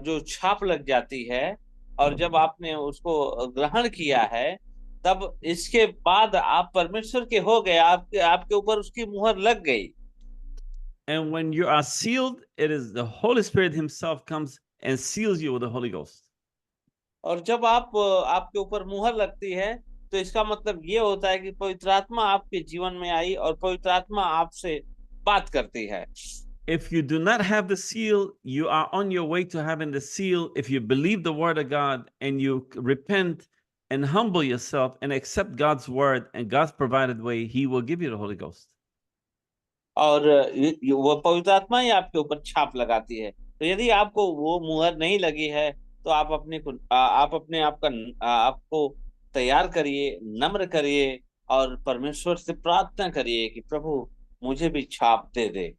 जो छाप लग जाती है, और जब आपने उसको ग्रहण किया है, तब इसके बाद आप परमेश्वर के हो गए, आपके ऊपर उसकी मुहर लग गई। And when you are sealed, it is the Holy Spirit Himself comes and seals you with the Holy Ghost. और जब आपके ऊपर मुहर लगती है, तो इसका मतलब ये होता है कि पवित्र आत्मा आपके जीवन में आई और पवित्र आत्मा आपसे बात करती है। If you do not have the seal, you are on your way to having the seal. If you believe the word of God and you repent and humble yourself and accept God's word and God's provided way, He will give you the Holy Ghost. और वो पवित्र आत्मा ही आपके ऊपर छाप लगाती है। तो यदि आपको वो मुहर नहीं लगी है, तो आप अपने आपको तैयार करिए, नम्र करिए, और परमेश्वर से प्रार्थना करिए कि प्रभु मुझे भी छाप दे दे।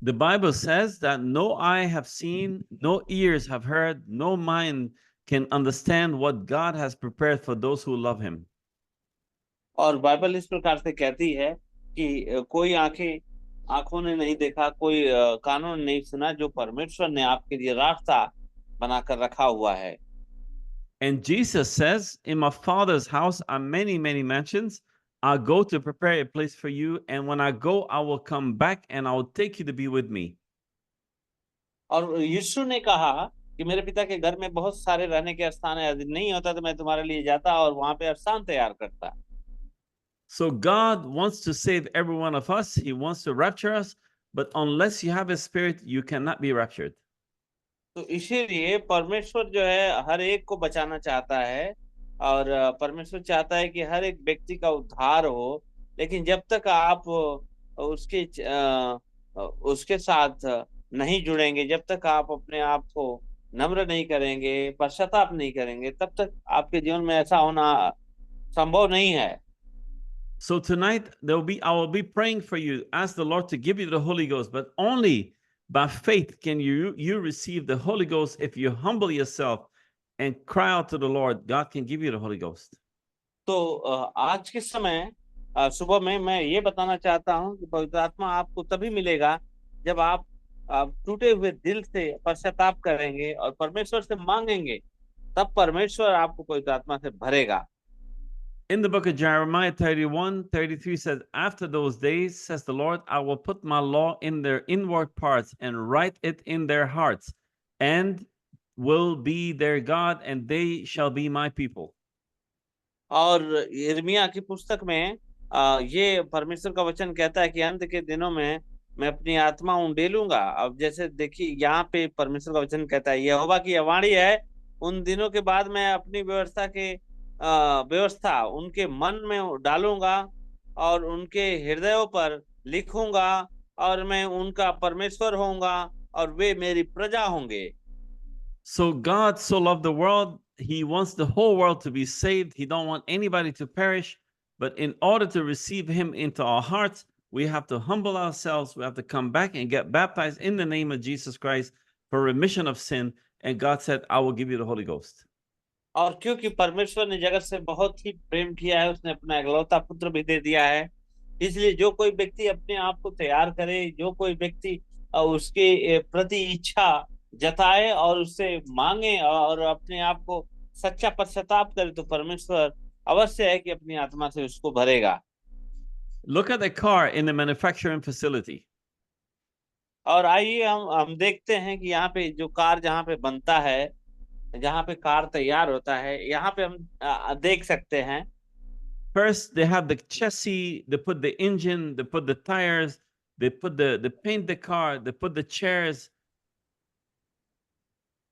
The Bible says that no eye have seen, no ears have heard, no mind can understand what God has prepared for those who love Him. और बाइबल इस प्रकार से कहती है कि कोई आंखों ने नहीं देखा, कोई कानों ने नहीं सुना, जो परमेश्वर ने आपके लिए रास्ता बनाकर रखा हुआ है। And Jesus says, in my Father's house are many, many mansions. I'll go to prepare a place for you. And when I go, I will come back and I will take you to be with me. और यीशु ने कहा कि मेरे पिता के घर में बहुत सारे रहने के स्थान है, यदि नहीं होता तो मैं तुम्हारे लिए जाता और वहां पे स्थान तैयार करता। So God wants to save every one of us. He wants to rapture us. But unless you have a spirit, you cannot be raptured. तो इसीलिए परमेश्वर जो है हर एक को बचाना चाहता है, और परमेश्वर चाहता है कि हर एक व्यक्ति का उद्धार हो। लेकिन जब तक आप उसके साथ नहीं जुड़ेंगे, जब तक आप अपने आप को नम्र नहीं करेंगे, पश्चाताप नहीं करेंगे, तब तक आपके जीवन में ऐसा होना संभव नहीं है। So tonight I will be praying for you. Ask the Lord to give you the Holy Ghost, but only by faith can you receive the Holy Ghost. If you humble yourself and cry out to the Lord, God can give you the Holy Ghost. तो आज के समय सुबह में मैं ये बताना चाहता हूँ कि पवित्र आत्मा आपको तभी मिलेगा जब आप टूटे हुए दिल से पश्चाताप करेंगे और परमेश्वर से मांगेंगे, तब परमेश्वर आपको पवित्र आत्मा से भरेगा। In the book of Jeremiah 31:33 says, after those days, says the Lord, I will put my law in their inward parts and write it in their hearts, and will be their God, and they shall be my people. और यिर्मयाह की पुस्तक में ये परमेश्वर का वचन कहता है कि अंत के दिनों में मैं अपनी आत्मा उंडेलूंगा। अब जैसे देखिए यहाँ पे परमेश्वर का वचन कहता है, यहोवा की यह वाणी है, उन दिनों के बाद मैं अपनी व्यवस्था उनके मन में डालूंगा और उनके हृदयों पर लिखूंगा, और मैं उनका परमेश्वर होऊंगा और वे मेरी प्रजा होंगे। So God so loved the world, he wants the whole world to be saved. He don't want anybody to perish. But in order to receive him into our hearts, we have to humble ourselves. We have to come back and get baptized in the name of Jesus Christ for remission of sin. And God said, I will give you the Holy Ghost. और क्योंकि परमेश्वर ने जगत से बहुत ही प्रेम किया है, उसने अपना इकलौता पुत्र भी दे दिया है, इसलिए जो कोई व्यक्ति अपने आप को तैयार करे, जो कोई व्यक्ति उसके प्रति इच्छा जताए और उससे मांगे और अपने आप को सच्चा पश्चाताप करे, तो परमेश्वर अवश्य है कि अपनी आत्मा से उसको भरेगा। Look at the car in the manufacturing facility. और आइए हम देखते हैं कि यहाँ पे जो कार जहाँ पे बनता है, जहाँ पे कार तैयार होता है, यहाँ पे हम देख सकते हैं। First, they have the chassis, they put the engine, they put the tires, they paint the car, they put the chairs.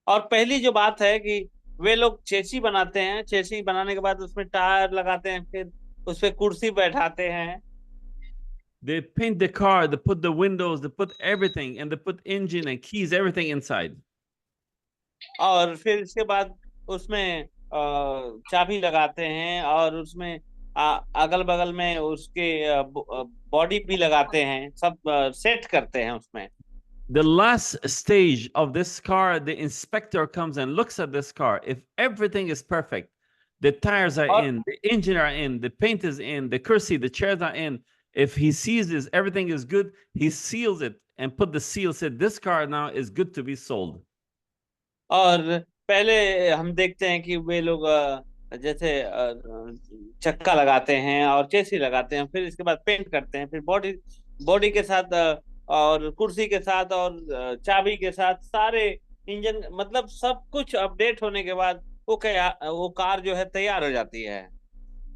और पहली जो बात है कि वे लोग चेसी बनाते हैं, चेसी बनाने के बाद उसमें टायर लगाते हैं, फिर उस पे कुर्सी बैठाते हैं। They paint the car, they put the windows, they put everything, and they put engine and keys, everything inside. और फिर इसके बाद उसमें चाबी लगाते हैं और उसमें अगल बगल में उसके बॉडी भी लगाते हैं, सब सेट करते हैं उसमें। The last stage of this car, the inspector comes and looks at this car. If everything is perfect, the tires are in, the engine are in, the paint is in, the cursey, the chairs are in. If he sees this, everything is good, he seals it and put the seal, said this car now is good to be sold. और पहले हम देखते हैं कि वे लोग जैसे चक्का लगाते हैं और चेसी लगाते हैं, फिर इसके बाद पेंट करते हैं, फिर बॉडी के साथ और कुर्सी के साथ और चाबी के साथ सारे इंजन, मतलब सब कुछ अपडेट होने के बाद वो कार जो है तैयार हो जाती है।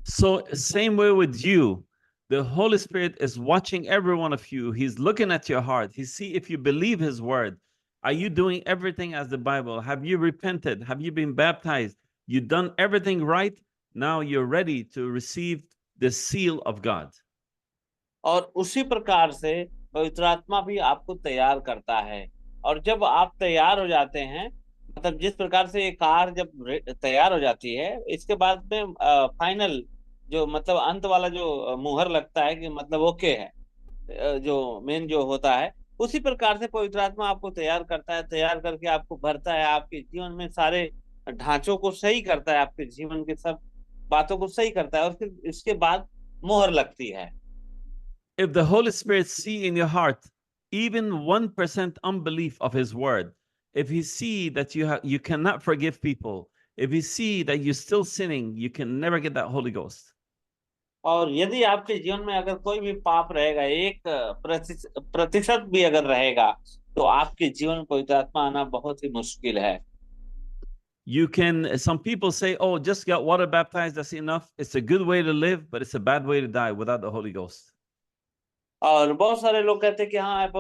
So same way with you, the Holy Spirit is watching every one of you. He's looking at your heart. He see if you believe his word. Are you doing everything as the Bible? Have you repented? Have you been baptized? You done everything right? Now you're ready to receive the seal of God. और उसी प्रकार से पवित्र आत्मा भी आपको तैयार करता है, और जब आप तैयार हो जाते हैं, मतलब जिस प्रकार से ये कार जब तैयार हो जाती है, इसके बाद में फाइनल जो मतलब अंत वाला जो मुहर लगता है कि मतलब ओके है, जो मेन जो होता है, उसी प्रकार से पवित्र आत्मा आपको तैयार करता है, तैयार करके आपको भरता है, आपके जीवन में सारे ढांचों को सही करता है, आपके जीवन के सब बातों को सही करता है, और फिर इसके बाद मुहर लगती है। If the Holy Spirit see in your heart even 1% unbelief of his word, if he see that you cannot forgive people, if he see that you're still sinning, you can never get that Holy Ghost. और यदि आपके जीवन में अगर कोई भी पाप रहेगा, 1% भी अगर रहेगा, तो आपके जीवन में पवित्र आत्मा आना बहुत ही मुश्किल है। Some people say, oh, just get water baptized, that's enough. It's a good way to live, but it's a bad way to die without the Holy Ghost. और बहुत सारे लोग कहते हैं कि हाँ,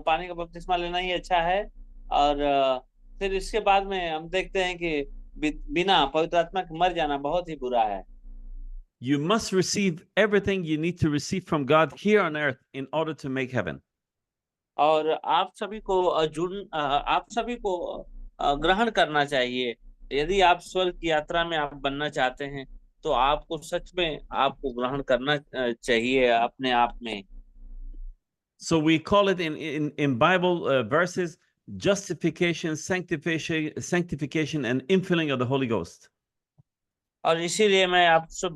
पानी का बपतिस्मा लेना ही अच्छा है, और फिर इसके बाद में हम देखते हैं कि बिना पवित्र आत्मा के मर जाना बहुत ही बुरा है। You must receive everything you need to receive from God here on earth in order to make heaven. और आप सभी को ग्रहण करना चाहिए। यदि आप स्वर्ग की यात्रा में आप बनना चाहते हैं, तो आपको सच में आपको ग्रहण करना चाहिए अपने आप में। So we call it in Bible verses justification, sanctification and infilling of the Holy Ghost. और इसीलिए मैं आपसे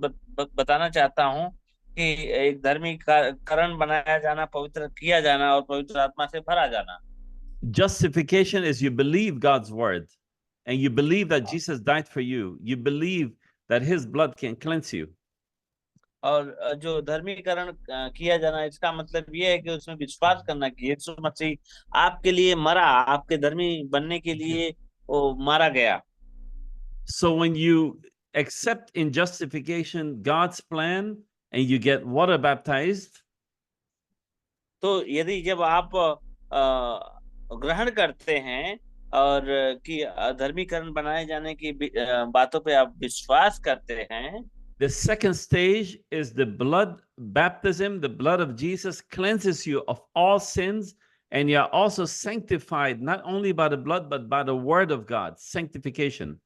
बताना चाहता हूँ कि एक धर्मीकरण बनाया जाना, पवित्र किया जाना और पवित्र आत्मा से भरा जाना। Justification is you believe God's word and you believe that Jesus died for you. You believe that his blood can cleanse you. और जो धर्मीकरण किया जाना, इसका मतलब ये है कि उसमें विश्वास करना कि यीशु मसीह आपके लिए मरा, आपके धर्मी बनने के लिए वो मारा गया। So when you accept in justification God's plan and you get water baptized, तो यदि जब आप ग्रहण करते हैं और कि धर्मीकरण बनाए जाने की बातों पे आप विश्वास करते हैं, the second stage is the blood baptism. The blood of Jesus cleanses you of all sins, and you are also sanctified not only by the blood but by the word of God, sanctification.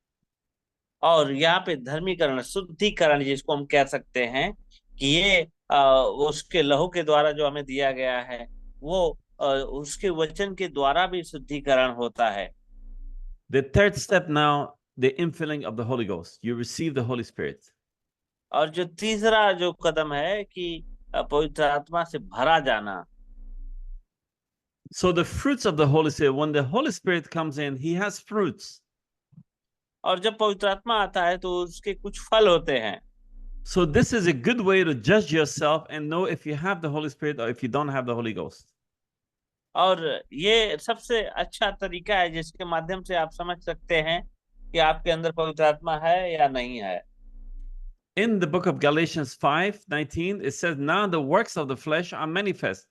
और यहाँ पे धर्मीकरण, शुद्धिकरण जिसको हम कह सकते हैं कि ये उसके लहू के द्वारा जो हमें दिया गया है, वो उसके वचन के द्वारा भी शुद्धिकरण होता है। The third step now, the infilling of the Holy Ghost. You receive the Holy Spirit. और जो तीसरा जो कदम है कि पवित्र आत्मा से भरा जाना। So the fruits of the Holy Spirit, when the Holy Spirit comes in, he has fruits. और जब पवित्र आत्मा आता है तो उसके कुछ फल होते हैं। So this is a good way to judge yourself and know if you have the Holy Spirit or if you don't have the Holy Ghost. और ये सबसे अच्छा तरीका है जिसके माध्यम से आप समझ सकते हैं कि आपके अंदर पवित्र आत्मा है या नहीं है। In the book of Galatians 5:19, it says, now the works of the flesh are manifest,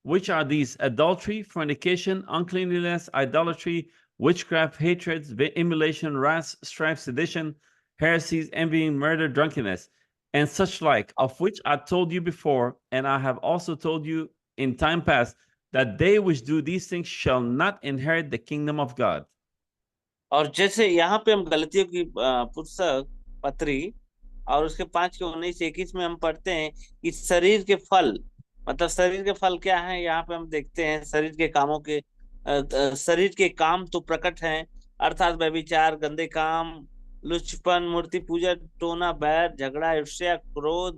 which are these: adultery, fornication, uncleanliness, idolatry, witchcraft, hatreds, emulation, wrath, strife, sedition, heresies, envying, murder, drunkenness, and such like, of which I told you before, and I have also told you in time past, that they which do these things shall not inherit the kingdom of God. और जैसे यहाँ पे हम गलतियों की पुस्तक पत्री और उसके 5:19-21 में हम पढ़ते हैं कि शरीर के फल, मतलब शरीर के फल क्या है, यहाँ पे हम देखते हैं शरीर के कामों के शरीर के काम तो प्रकट हैं, अर्थात व्यभिचार, गंदे काम, लुचपन, मूर्ति पूजा, टोना, बैर, झगड़ा, ईर्ष्या, क्रोध,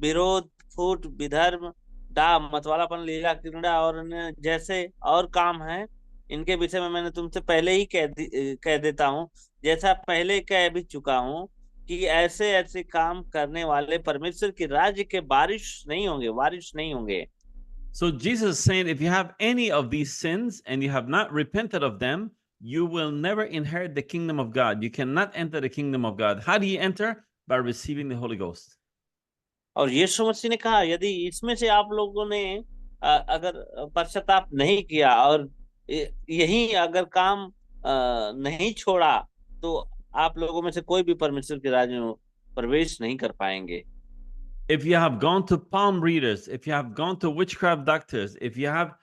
विरोध, फूट, विधर्म, डाह, मतवालापन, लीला, क्रीड़ा और अन्य जैसे और काम हैं। इनके विषय में मैंने तुमसे पहले ही कह देता हूँ, जैसा पहले कह भी चुका हूँ कि ऐसे ऐसे काम करने वाले परमेश्वर के राज्य के वारिस नहीं होंगे। So Jesus is saying, if you have any of these sins and you have not repented of them, you will never inherit the kingdom of God. You cannot enter the kingdom of God. How do you enter? By receiving the Holy Ghost. और यीशु मसीह ने कहा, यदि इसमें से आप लोगों ने अगर पश्चाताप नहीं किया और यही अगर काम नहीं छोड़ा, तो आप लोगों में से कोई भी परमेश्वर के राज्य में प्रवेश नहीं कर पाएंगे। If you have gone to palm readers, if you have gone to witchcraft doctors, if you have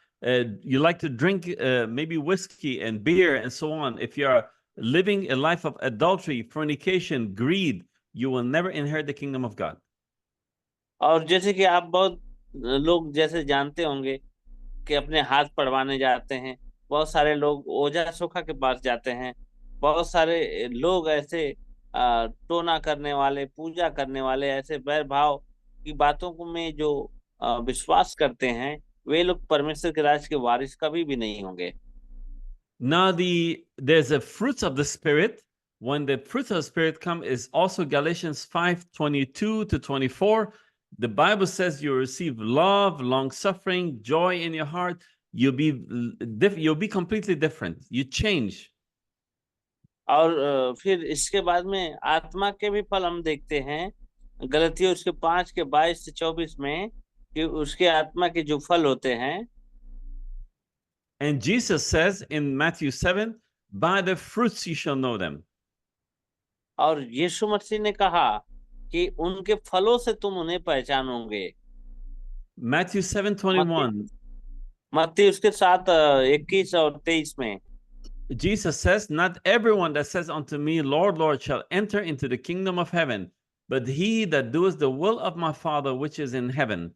you like to drink maybe whiskey and beer and so on, if you are living a life of adultery, fornication, greed, you will never inherit the kingdom of God. और जैसे कि आप बहुत लोग जैसे जानते होंगे कि अपने हाथ पढ़वाने जाते हैं, बहुत सारे लोग ओझा सोखा के पास जाते हैं, बहुत सारे लोग ऐसे टोना करने वाले, पूजा करने वाले, ऐसे बैर भाव की बातों को में जो विश्वास करते हैं, वे लोग परमेश्वर के राज्य के वारिस कभी भी नहीं होंगे। Now there's a fruits of the spirit. When the fruits of the spirit come is also Galatians 5:22-24. The Bible says you receive love, long suffering, joy in your heart. You'll be completely different. You change. और फिर इसके बाद में आत्मा के भी फल हम देखते हैं गलतियों उसके 5:22-24 में, कि उसके आत्मा के जो फल होते हैं। And Jesus says in Matthew 7, by the fruits you shall know them. और यीशु मसीह ने कहा कि उनके फलों से तुम उन्हें पहचानोगे। Matthew 7:21. मत्ती उसके 7:21 और 23 में Jesus says, not everyone that says unto me, Lord, Lord, shall enter into the kingdom of heaven, but he that doeth the will of my Father which is in heaven.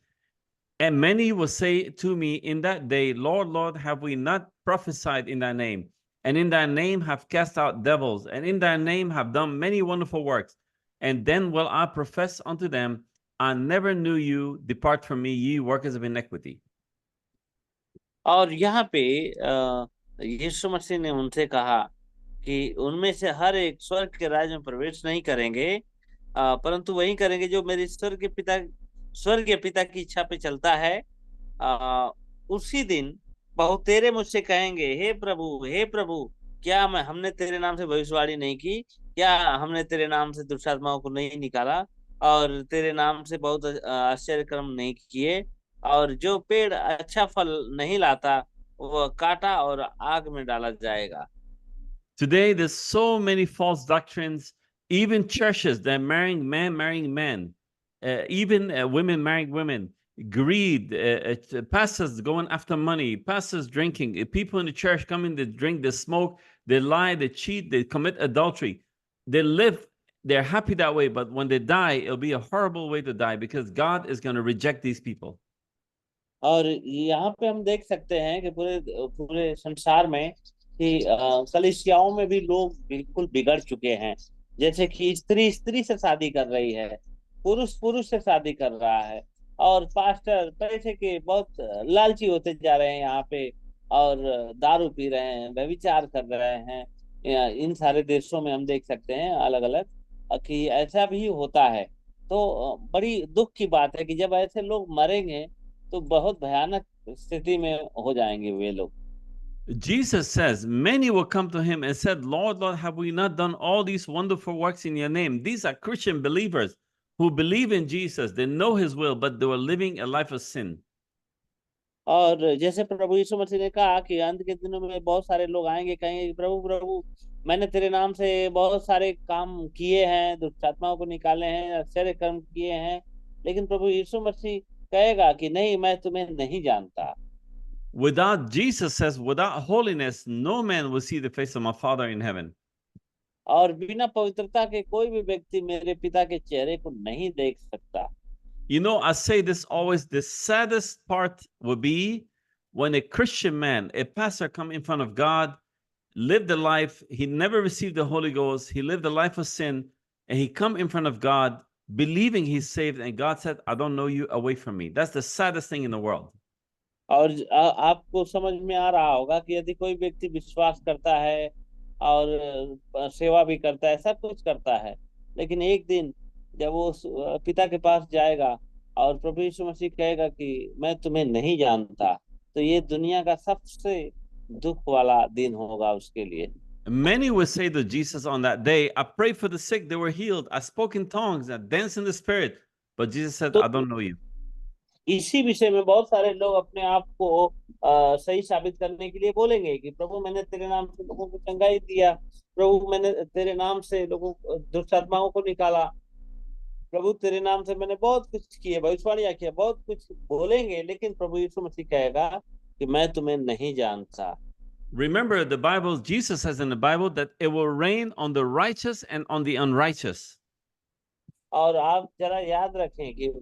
And many will say to me in that day, Lord, Lord, have we not prophesied in thy name? And in thy name have cast out devils, and in thy name have done many wonderful works. And then will I profess unto them, I never knew you, depart from me, ye workers of iniquity. और यहाँ पे यीशु मसीह ने उनसे कहा कि उनमें से हर एक स्वर्ग के राज्य में प्रवेश नहीं करेंगे, परंतु वही करेंगे जो मेरे स्वर्गीय पिता की इच्छा पे चलता है। आ, उसी दिन बहुतेरे मुझसे कहेंगे, हे प्रभु, क्या हमने तेरे नाम से भविष्यवाणी नहीं की? क्या हमने तेरे नाम से दुष्ट आत्माओं को नहीं निकाला? और तेरे नाम से बहुत आश्चर्य कर्म नहीं किए? और जो पेड़ अच्छा फल नहीं लाता, वह काटा और आग में डाला जाएगा। Today, there's so many false doctrines, even churches that are marrying men, even women marrying women, greed, pastors going after money, pastors drinking, people in the church coming to drink, they smoke, they lie, they cheat, they commit adultery. They live, they're happy that way, but when they die, it'll be a horrible way to die because God is going to reject these people. और यहाँ पे हम देख सकते हैं कि पूरे पूरे संसार में कि कलीसियाओं में भी लोग बिल्कुल बिगड़ चुके हैं। जैसे कि स्त्री स्त्री से शादी कर रही है, पुरुष पुरुष से शादी कर रहा है, और पास्टर पैसे के बहुत लालची होते जा रहे हैं यहाँ पे, और दारू पी रहे हैं, व्यभिचार कर रहे हैं। इन सारे देशों में हम देख सकते हैं अलग अलग कि ऐसा भी होता है। तो बड़ी दुख की बात है कि जब ऐसे लोग मरेंगे तो बहुत भयानक स्थिति में हो जाएंगे वे लोग। Jesus says, many will come to him and said, Lord, Lord, have we not done all these wonderful works in your name? These are Christian believers who believe in Jesus. They know his will, but they were living a life of sin. और जैसे प्रभु यीशु मसीह ने कहा कि अंत के दिनों में बहुत सारे लोग आएंगे, कहेंगे कि प्रभु प्रभु, मैंने तेरे नाम से बहुत सारे काम किए हैं, दुष्ट आत्माओं को निकाले हैं, आश्चर्य कर्म किए हैं। लेकिन प्रभु यीशु मसीह कहेगा कि नहीं, मैं तुम्हें नहीं जानता। Without, Jesus says, without holiness, no man will see the face of my Father in heaven. और बिना पवित्रता के कोई भी व्यक्ति मेरे पिता के चेहरे को नहीं देख सकता। You know, I say this always, the saddest part would be when a Christian man, a pastor, come in front of God, lived a life, he never received the Holy Ghost, he lived a life of sin, and he come in front of God believing he's saved, and God said, I don't know you, away from me. That's the saddest thing in the world. और आपको समझ में आ रहा होगा कि यदि कोई व्यक्ति विश्वास करता है और सेवा भी करता है, सब कुछ करता है, लेकिन एक दिन जब वो पिता के पास जाएगा और प्रभु यीशु मसीह कहेगा कि मैं तुम्हें नहीं जानता, तो ये दुनिया का सबसे दुख वाला दिन होगा उसके लिए। Many will say to Jesus on that day, I prayed for the sick, they were healed. I spoke in tongues, I danced in the spirit. But Jesus said, तो I don't know you. इसी विषय में बहुत सारे लोग अपने आप को सही साबित करने के लिए बोलेंगे कि प्रभु, मैंने तेरे नाम से लोगों को चंगाई दिया, प्रभु मैंने तेरे नाम से लोगों दुष्ट आत्माओं को निकाला, प्रभु तेरे नाम से मैंने बहुत कुछ किया, भविष्यवाणियां किया, बहुत कुछ बोलेंगे, लेकिन प्रभु यीशु मसीह कहेगा कि मैं तुम्हें नहीं जानता। Remember, the Bible, Jesus says in the Bible that it will rain on the righteous and on the unrighteous. और आप जरा याद रखें कि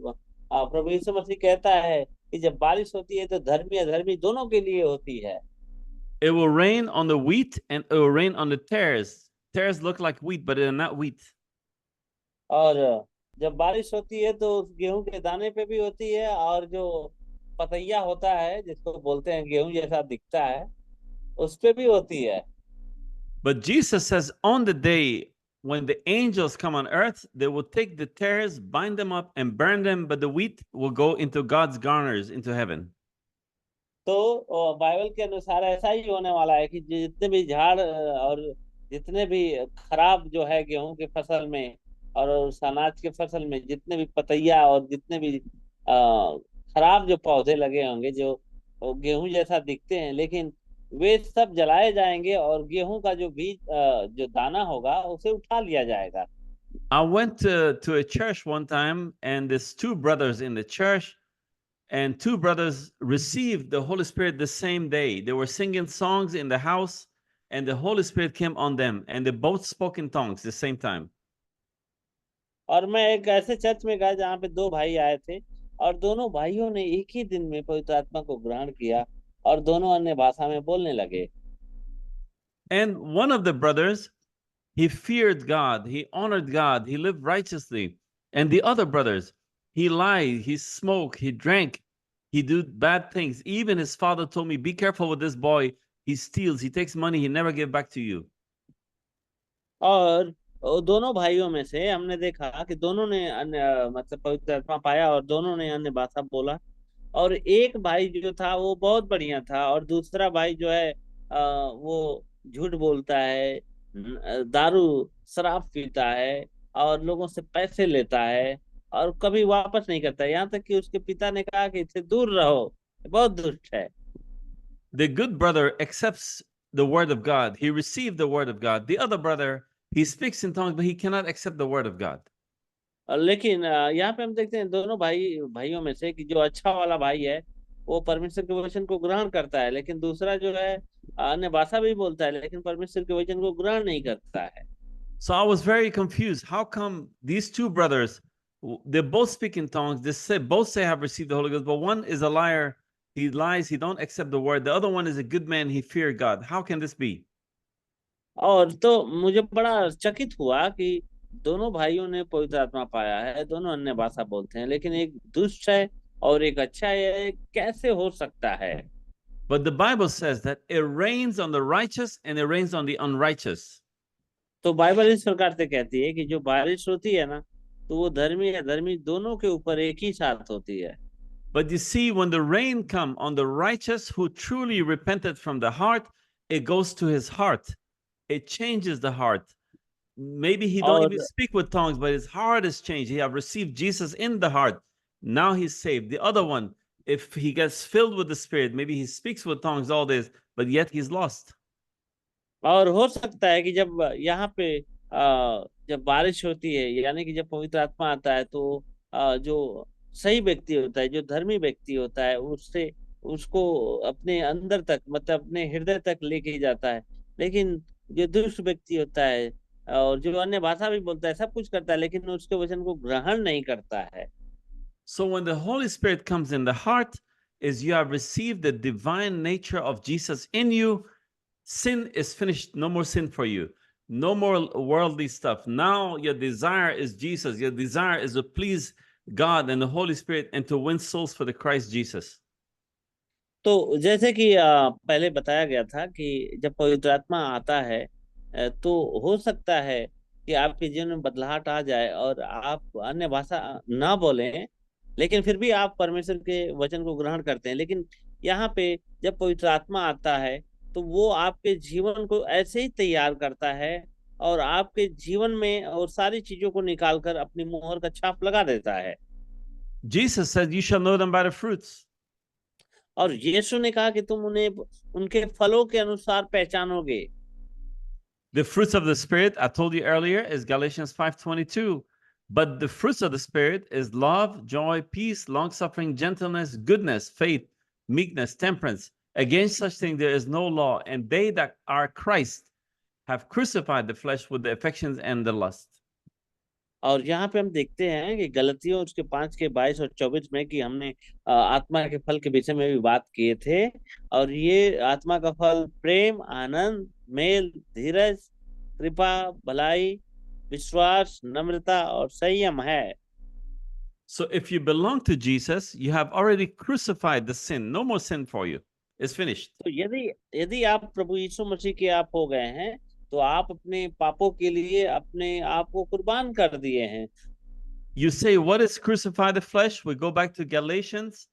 प्रभु यीशु मसीह कहता है कि जब बारिश होती है तो धर्मी अधर्मी दोनों के लिए होती है। It will rain on the wheat and it will rain on the tares. Tares look like wheat, but they're not wheat. और जब बारिश होती है तो उस गेहूं के दाने पे भी होती है, और जो पतैया होता है जिसको बोलते हैं गेहूं जैसा दिखता है, उस पे भी होती है। But Jesus says on the day when the angels come on earth, they will take the tares, bind them up, and burn them, but the wheat will go into God's garners, into heaven. तो Bible के अनुसार ऐसा ही होने वाला है कि जितने भी झाड़ और जितने भी खराब जो है गेहूं के फसल में और उस अनाज के फसल में जितने भी पतैया और जितने भी खराब जो पौधे लगे होंगे जो गेहूं जैसा दिखते हैं, लेकिन वे सब जलाए जाएंगे और गेहूं का जो बीज जो दाना होगा उसे उठा लिया जाएगा। I went to a church one time, and there's two brothers in the church, and two brothers received the Holy Spirit the same day. They were singing songs in the house, and the Holy Spirit came on them, and they both spoke in tongues the same time. और मैं एक ऐसे church में गया जहाँ पे दो भाई आए थे, और दोनों भाइयों ने एक ही दिन में पवित्र आत्मा को ग्रहण किया और दोनों अन्य भाषा में बोलने लगे। And one of the brothers, he feared God, he honored God, he lived righteously. And the other brothers, he lied, he smoked, he drank, he did bad things. Even his father told me, be careful with this boy. He steals, he takes money, he never give back to you. और वो दोनों भाइयों में से हमने देखा कि दोनों ने अन्य मतलब पवित्र आत्मा पाया और दोनों ने अन्य भाषा बोला। और एक भाई जो था वो बहुत बढ़िया था, और दूसरा भाई जो है वो झूठ बोलता है, दारू शराब पीता है, और लोगों से पैसे लेता है, और कभी वापस नहीं करता। यहाँ तक कि उसके पिता ने कहा कि इससे दूर रहो, बहुत दुष्ट है। The good brother accepts the word of God. He received the word of God. The other brother, he speaks in tongues, but he cannot accept the word of God. लेकिन यहाँ पे हम देखते हैं दोनों भाइयों में से कि जो अच्छा वाला भाई है वो परमेश्वर के वचन को ग्रहण करता है, लेकिन दूसरा जो है अन्य भाषा भी बोलता है लेकिन परमेश्वर के वचन को ग्रहण नहीं करता है। So I was very confused. How come these two brothers, they both speak in tongues, they say both say have received the Holy Ghost, but one is a liar, he lies, he don't accept the word. The other one is a good man, he feared God. How can this be? और तो मुझे बड़ा चकित हुआ कि दोनों भाइयों ने पवित्र आत्मा पाया है, दोनों अन्य भाषा बोलते हैं, लेकिन एक दुष्ट है और एक अच्छा है, कैसे हो सकता है? But the Bible says that it rains on the righteous and it rains on the unrighteous. तो बाइबल इस प्रकार से कहती है कि जो बारिश होती है ना, तो वो धर्मी या धर्मी दोनों के ऊपर एक ही साथ होती है। But you see, when the rain come on the righteous who truly repented from the heart, it goes to his heart. It changes the heart. Maybe he don't even और speak with tongues, but his heart is changed. He have received Jesus in the heart. Now he's saved. The other one, if he gets filled with the Spirit, maybe he speaks with tongues all this, but yet he's lost. और हो सकता है कि जब यहाँ पे जब बारिश होती है, यानी कि जब पवित्र आत्मा आता है, तो जो सही व्यक्ति होता है, जो धर्मी व्यक्ति होता है, उससे उसको अपने अंदर तक, मतलब अपने हृदय तक लेके जाता है। लेकिन जो दुष्ट व्यक्ति होता है और जो अन्य भाषा भी बोलता है, सब कुछ करता है, लेकिन उसके वचन को ग्रहण नहीं करता है। So when the Holy Spirit comes in the heart, is you have received the divine nature of Jesus in you. Sin is finished. No more sin for you. No more worldly stuff. Now your desire is Jesus. Your desire is to please God and the Holy Spirit and to win souls for the Christ Jesus. तो जैसे कि पहले बताया गया था कि जब पवित्र आत्मा आता है तो हो सकता है कि आपके जीवन में बदलाहट आ जाए और आप अन्य भाषा ना बोलें, लेकिन फिर भी आप परमेश्वर के वचन को ग्रहण करते हैं। लेकिन यहाँ पे जब पवित्र आत्मा आता है तो वो आपके जीवन को ऐसे ही तैयार करता है और आपके जीवन में और सारी चीजों को निकाल कर अपनी मोहर का छाप लगा देता है। Jesus said, "You shall know them by the fruits." और यीशु ने कहा कि तुम उन्हें उनके फलों के अनुसार पहचानोगे। The fruits of the Spirit, I told you earlier, is Galatians 5:22. But the fruits of the Spirit is love, joy, peace, long-suffering, gentleness, goodness, faith, meekness, temperance. Against such things there is no law. And they that are Christ have crucified the flesh with the affections and the lust. और यहाँ पे हम देखते हैं कि गलतियों उसके 5 के 22 और 24 में कि हमने आत्मा के फल के विषय में भी बात किए थे। और ये आत्मा का फल प्रेम, आनंद, मेल, धीरज, कृपा, भलाई, विश्वास, नम्रता और संयम है। So if you belong to Jesus, you have already crucified the sin. No more sin for you. It's finished. तो यदि यदि आप प्रभु यीशु मसीह के आप हो गए हैं, तो आप अपने पापों के लिए अपने आप को कुर्बान कर दिए हैं। You say, what is crucify the flesh? We go back to Galatians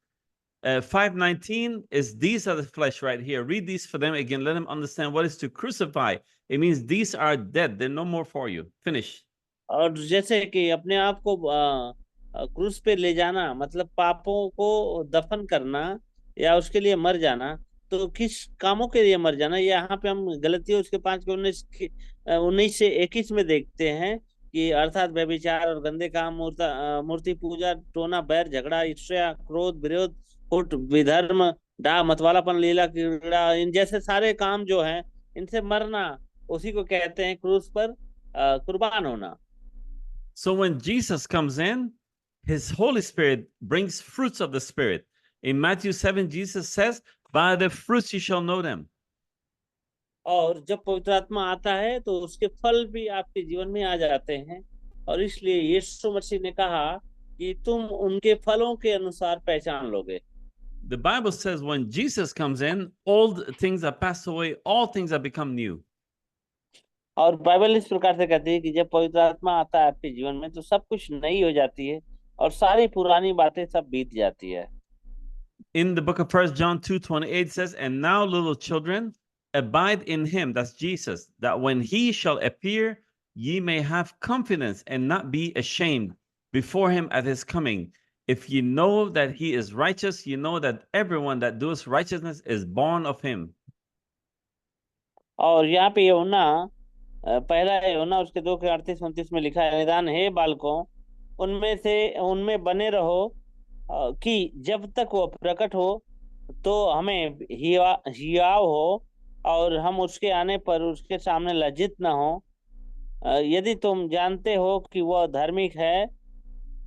5:19 is these are the flesh right here. Read these for them again. Let them understand what is to crucify. It means these are dead. They're no more for you. Finish. और जैसे कि अपने आप को क्रूस पे ले जाना मतलब पापों को दफन करना या उसके लिए मर जाना, तो किस कामों के लिए मर जाना? यहाँ पे हम गलतियों उसके 5 के 19 से 21 में देखते हैं कि अर्थात व्यभिचार और गंदे काम, मूर्ति पूजा, टोना, बैर, झगड़ा, ईर्ष्या, क्रोध, विरोध, फुट, विधर्म, डाह, मतवालापन, लीला, क्रीड़ा, इन जैसे सारे काम जो हैं, इनसे मरना, उसी को कहते हैं क्रूस पर कुर्बान होना। So when Jesus comes in, his Holy Spirit brings fruits of the Spirit. In Matthew 7, Jesus says, by the fruits you shall know them. और जब पवित्र आत्मा आता है तो उसके फल भी आपके जीवन में आ जाते हैं, और इसलिए यीशु मसीह ने कहा कि तुम उनके फलों के अनुसार पहचान लोगे। The Bible says when Jesus comes in, old things are passed away, all things have become new. और बाइबल इस प्रकार से कहती है कि जब पवित्र आत्मा आता है आपके जीवन में तो सब कुछ नई हो जाती है और सारी पुरानी बातें सब बीत जाती है। In the book of 1 John 2:28 says, "And now, little children, abide in him," that's Jesus, "that when he shall appear, ye may have confidence and not be ashamed before him at his coming. If ye know that he is righteous, ye know that everyone that doeth righteousness is born of him." और यहाँ पे यूहन्ना पहला यूहन्ना उसके 2 के 38 29 में लिखा है, निदान हे बालकों उनमें बने रहो कि जब तक वो प्रकट हो तो हमें हियाव हो और हम उसके आने पर उसके सामने लज्जित न हो। यदि तुम जानते हो कि वह धार्मिक है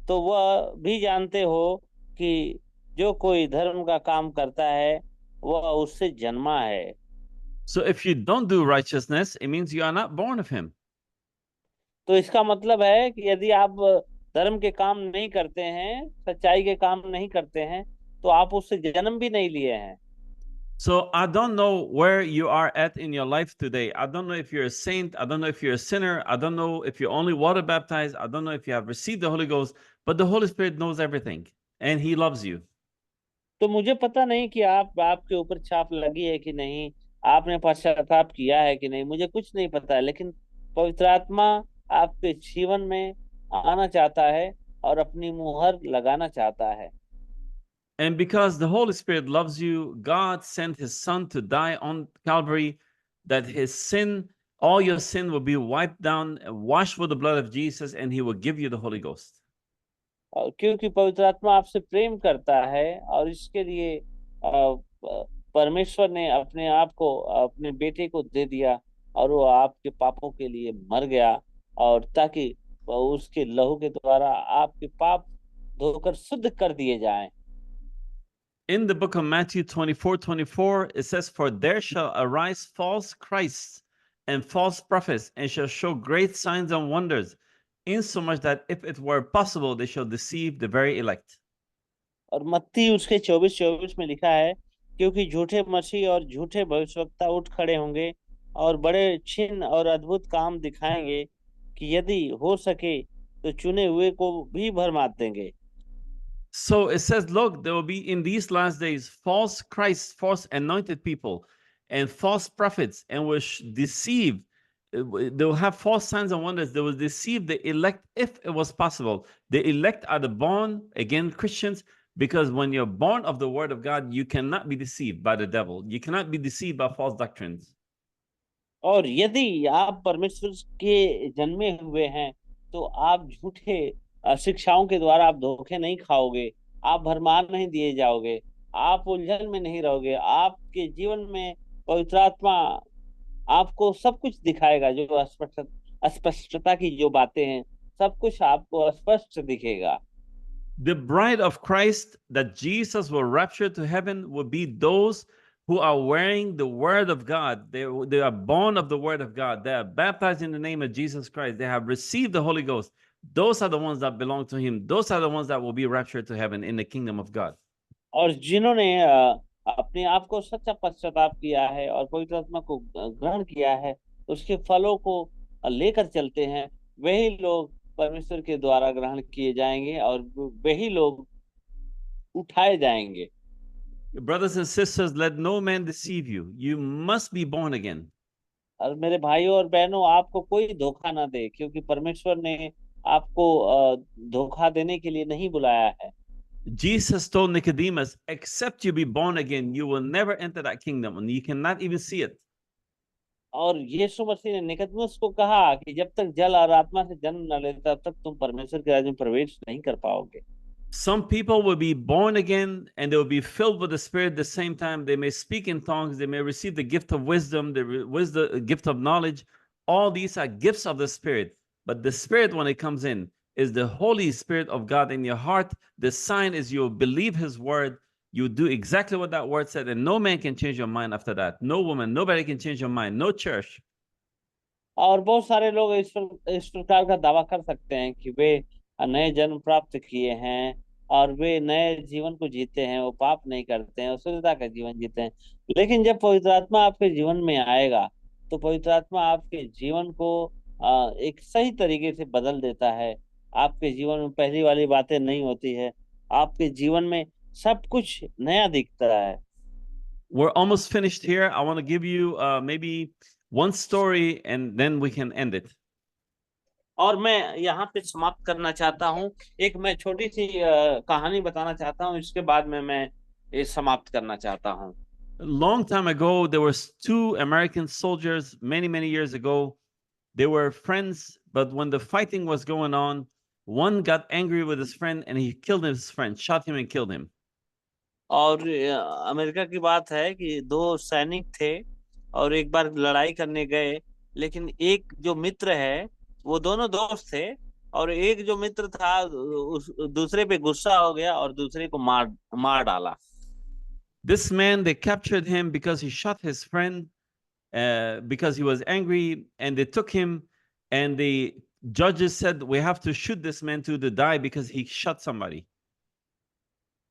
तो वह भी जानते हो कि जो कोई धर्म का काम करता है वह उससे जन्मा है। So if you don't do righteousness, it means you are not born of him. तो इसका मतलब है कि यदि आप धर्म के काम नहीं करते हैं, सच्चाई के काम नहीं करते हैं, तो आप उससे जन्म भी नहीं लिए हैं। So I don't know where you are at in your life today. I don't know if you're a saint. I don't know if you're a sinner. I don't know if you're only water baptized. I don't know if you have received the Holy Ghost, but the Holy Spirit knows everything and he loves you. तो मुझे पता नहीं कि आपके ऊपर छाप लगी है कि नहीं, आपने पश्चाताप किया है कि नहीं, मुझे कुछ नहीं पता है, लेकिन पवित्र आत्मा आपके जीवन में आना चाहता है और अपनी मुहर लगाना चाहता है। And because the Holy Spirit loves you, God sent his son to die on Calvary, that his sin, all your sin will be wiped down, washed with the blood of Jesus, and he will give you the Holy Ghost. और क्योंकि पवित्र आत्मा आपसे प्रेम करता है और इसके लिए परमेश्वर ने अपने आप को अपने बेटे को दे दिया और वो आपके पापों के लिए मर गया, और ताकि उसके लहू के द्वारा आपके पाप धोकर शुद्ध कर दिए जाएं। In the book of Matthew 24:24, it says, "For there shall arise false Christs and false prophets, and shall show great signs and wonders, insomuch that if it were possible, they shall deceive the very elect." और मत्ती उसके 24:24 में लिखा है, क्योंकि झूठे मसीह और झूठे भविष्यवक्ता उठ खड़े होंगे और बड़े चिन्ह और अद्भुत काम दिखाएंगे कि यदि हो सके तो चुने हुए को भी भरमा देंगे। So it says, look, there will be in these last days false Christs, false anointed people, and false prophets, and will deceive. They will have false signs and wonders. They will deceive the elect if it was possible. The elect are the born again Christians, because when you're born of the word of God, you cannot be deceived by the devil. You cannot be deceived by false doctrines. और यदि आप परमेश्वर के जन्मे हुए हैं तो आप झूठे शिक्षाओं के द्वारा आप धोखे नहीं खाओगे, आप भरमार नहीं दिए जाओगे, आप उलझन में नहीं रहोगे। आपके जीवन में पवित्र आत्मा आपको सब कुछ दिखाएगा, जो अस्पष्टता की जो बातें हैं सब कुछ आपको स्पष्ट दिखेगा। The bride of Christ that Jesus will rapture to heaven will be those who are wearing the word of God. They are born of the word of God. They are baptized in the name of Jesus Christ. They have received the Holy Ghost. Those are the ones that belong to him. Those are the ones that will be raptured to heaven in the kingdom of God. और जिन्होंने अपने आप को सच्चा पश्चाताप किया है और पवित्र आत्मा को ग्रहण किया है, उसके फलों को लेकर चलते हैं, वही लोग परमेश्वर के द्वारा ग्रहण किए जाएंगे और वही लोग उठाए जाएंगे। Brothers and sisters, let no man deceive you. You must be born again. और मेरे भाइयों और बहनों, आपको कोई धोखा ना दे, क्योंकि परमेश्वर ने आपको धोखा देने के लिए नहीं बुलाया है। Jesus told Nicodemus, except you be born again, you will never enter that kingdom, and you cannot even see it. और यीशु मसीह ने निकोदेमुस को कहा कि जब तक जल और आत्मा से जन्म न ले तब तक तुम परमेश्वर के राज्य में प्रवेश नहीं कर पाओगे। Some people will be born again and they will be filled with the Spirit at the same time. They may speak in tongues. They may receive the gift of wisdom, the gift of knowledge. All these are gifts of the Spirit. But the Spirit, when it comes in, is the Holy Spirit of God in your heart. The sign is you believe His word. You do exactly what that word said, and no man can change your mind after that. No woman, nobody can change your mind. No church. और बहुत सारे लोग इस प्रकार का दावा कर सकते हैं कि वे नए जन्म प्राप्त किए हैं और वे नए जीवन को जीते हैं, वो पाप नहीं करते हैं और शुद्धता का जीवन जीते हैं। लेकिन जब पवित्र आत्मा आपके जीवन में आएगा तो पवित्र आत्मा आपके जीवन को एक सही तरीके से बदल देता है। आपके जीवन में पहली वाली बातें नहीं होती है, आपके जीवन में सब कुछ नया दिखता है। We're almost finished here. I want to give you maybe one story and then we can end it. और मैं यहाँ पे समाप्त करना चाहता हूँ। एक मैं छोटी सी कहानी बताना चाहता हूँ, इसके बाद में मैं ये समाप्त करना चाहता हूँ। A long time ago, there was two American soldiers, many years ago. They were friends, but when the fighting was going on, one got angry with his friend and he killed his friend, shot him and killed him. और America की बात है कि दो सैनिक थे और एक बार लड़ाई करने गए, लेकिन एक जो मित्र है, वो दोनों दोस्त थे, और एक जो मित्र था उस दूसरे पे गुस्सा हो गया और दूसरे को मार मार डाला। This man, they captured him because he shot his friend, because he was angry, and they took him, and the judges said, we have to shoot this man to the die because he shot somebody.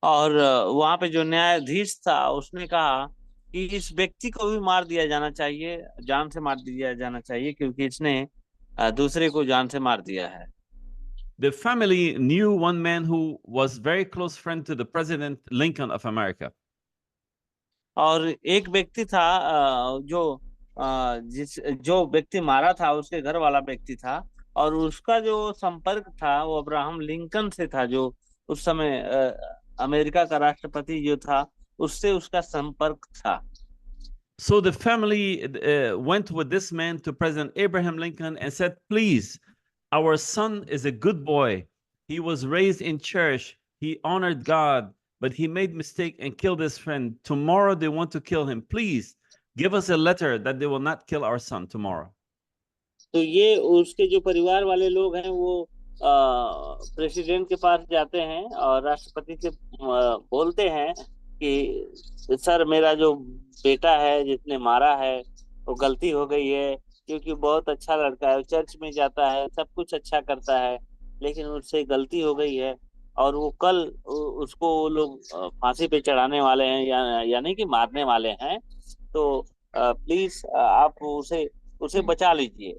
और वहां पे जो न्यायाधीश था उसने कहा कि इस व्यक्ति को भी मार दिया जाना चाहिए, जान से मार दिया जाना चाहिए, क्योंकि इसने दूसरे को जान से मार दिया है। The family knew one man who was very close friend to the President Lincoln of America. और एक व्यक्ति था जो व्यक्ति मारा था उसके घर वाला व्यक्ति था, और उसका जो संपर्क था वो अब्राहम लिंकन से था, जो उस समय अमेरिका का राष्ट्रपति जो था उससे उसका संपर्क था। So the family went with this man to President Abraham Lincoln and said, please, our son is a good boy. He was raised in church. He honored God, but he made mistake and killed his friend. Tomorrow they want to kill him. Please give us a letter that they will not kill our son tomorrow. तो ये उसके जो परिवार वाले लोग हैं वो president के पास जाते हैं और राष्ट्रपति से बोलते हैं कि सर, मेरा जो बेटा है जिसने मारा है वो गलती हो गई है, क्योंकि बहुत अच्छा लड़का है, चर्च में जाता है, सब कुछ अच्छा करता है, लेकिन उससे गलती हो गई है और वो कल उसको वो लोग फांसी पे चढ़ाने वाले हैं, यानी कि मारने वाले हैं। तो प्लीज आप उसे बचा लीजिए।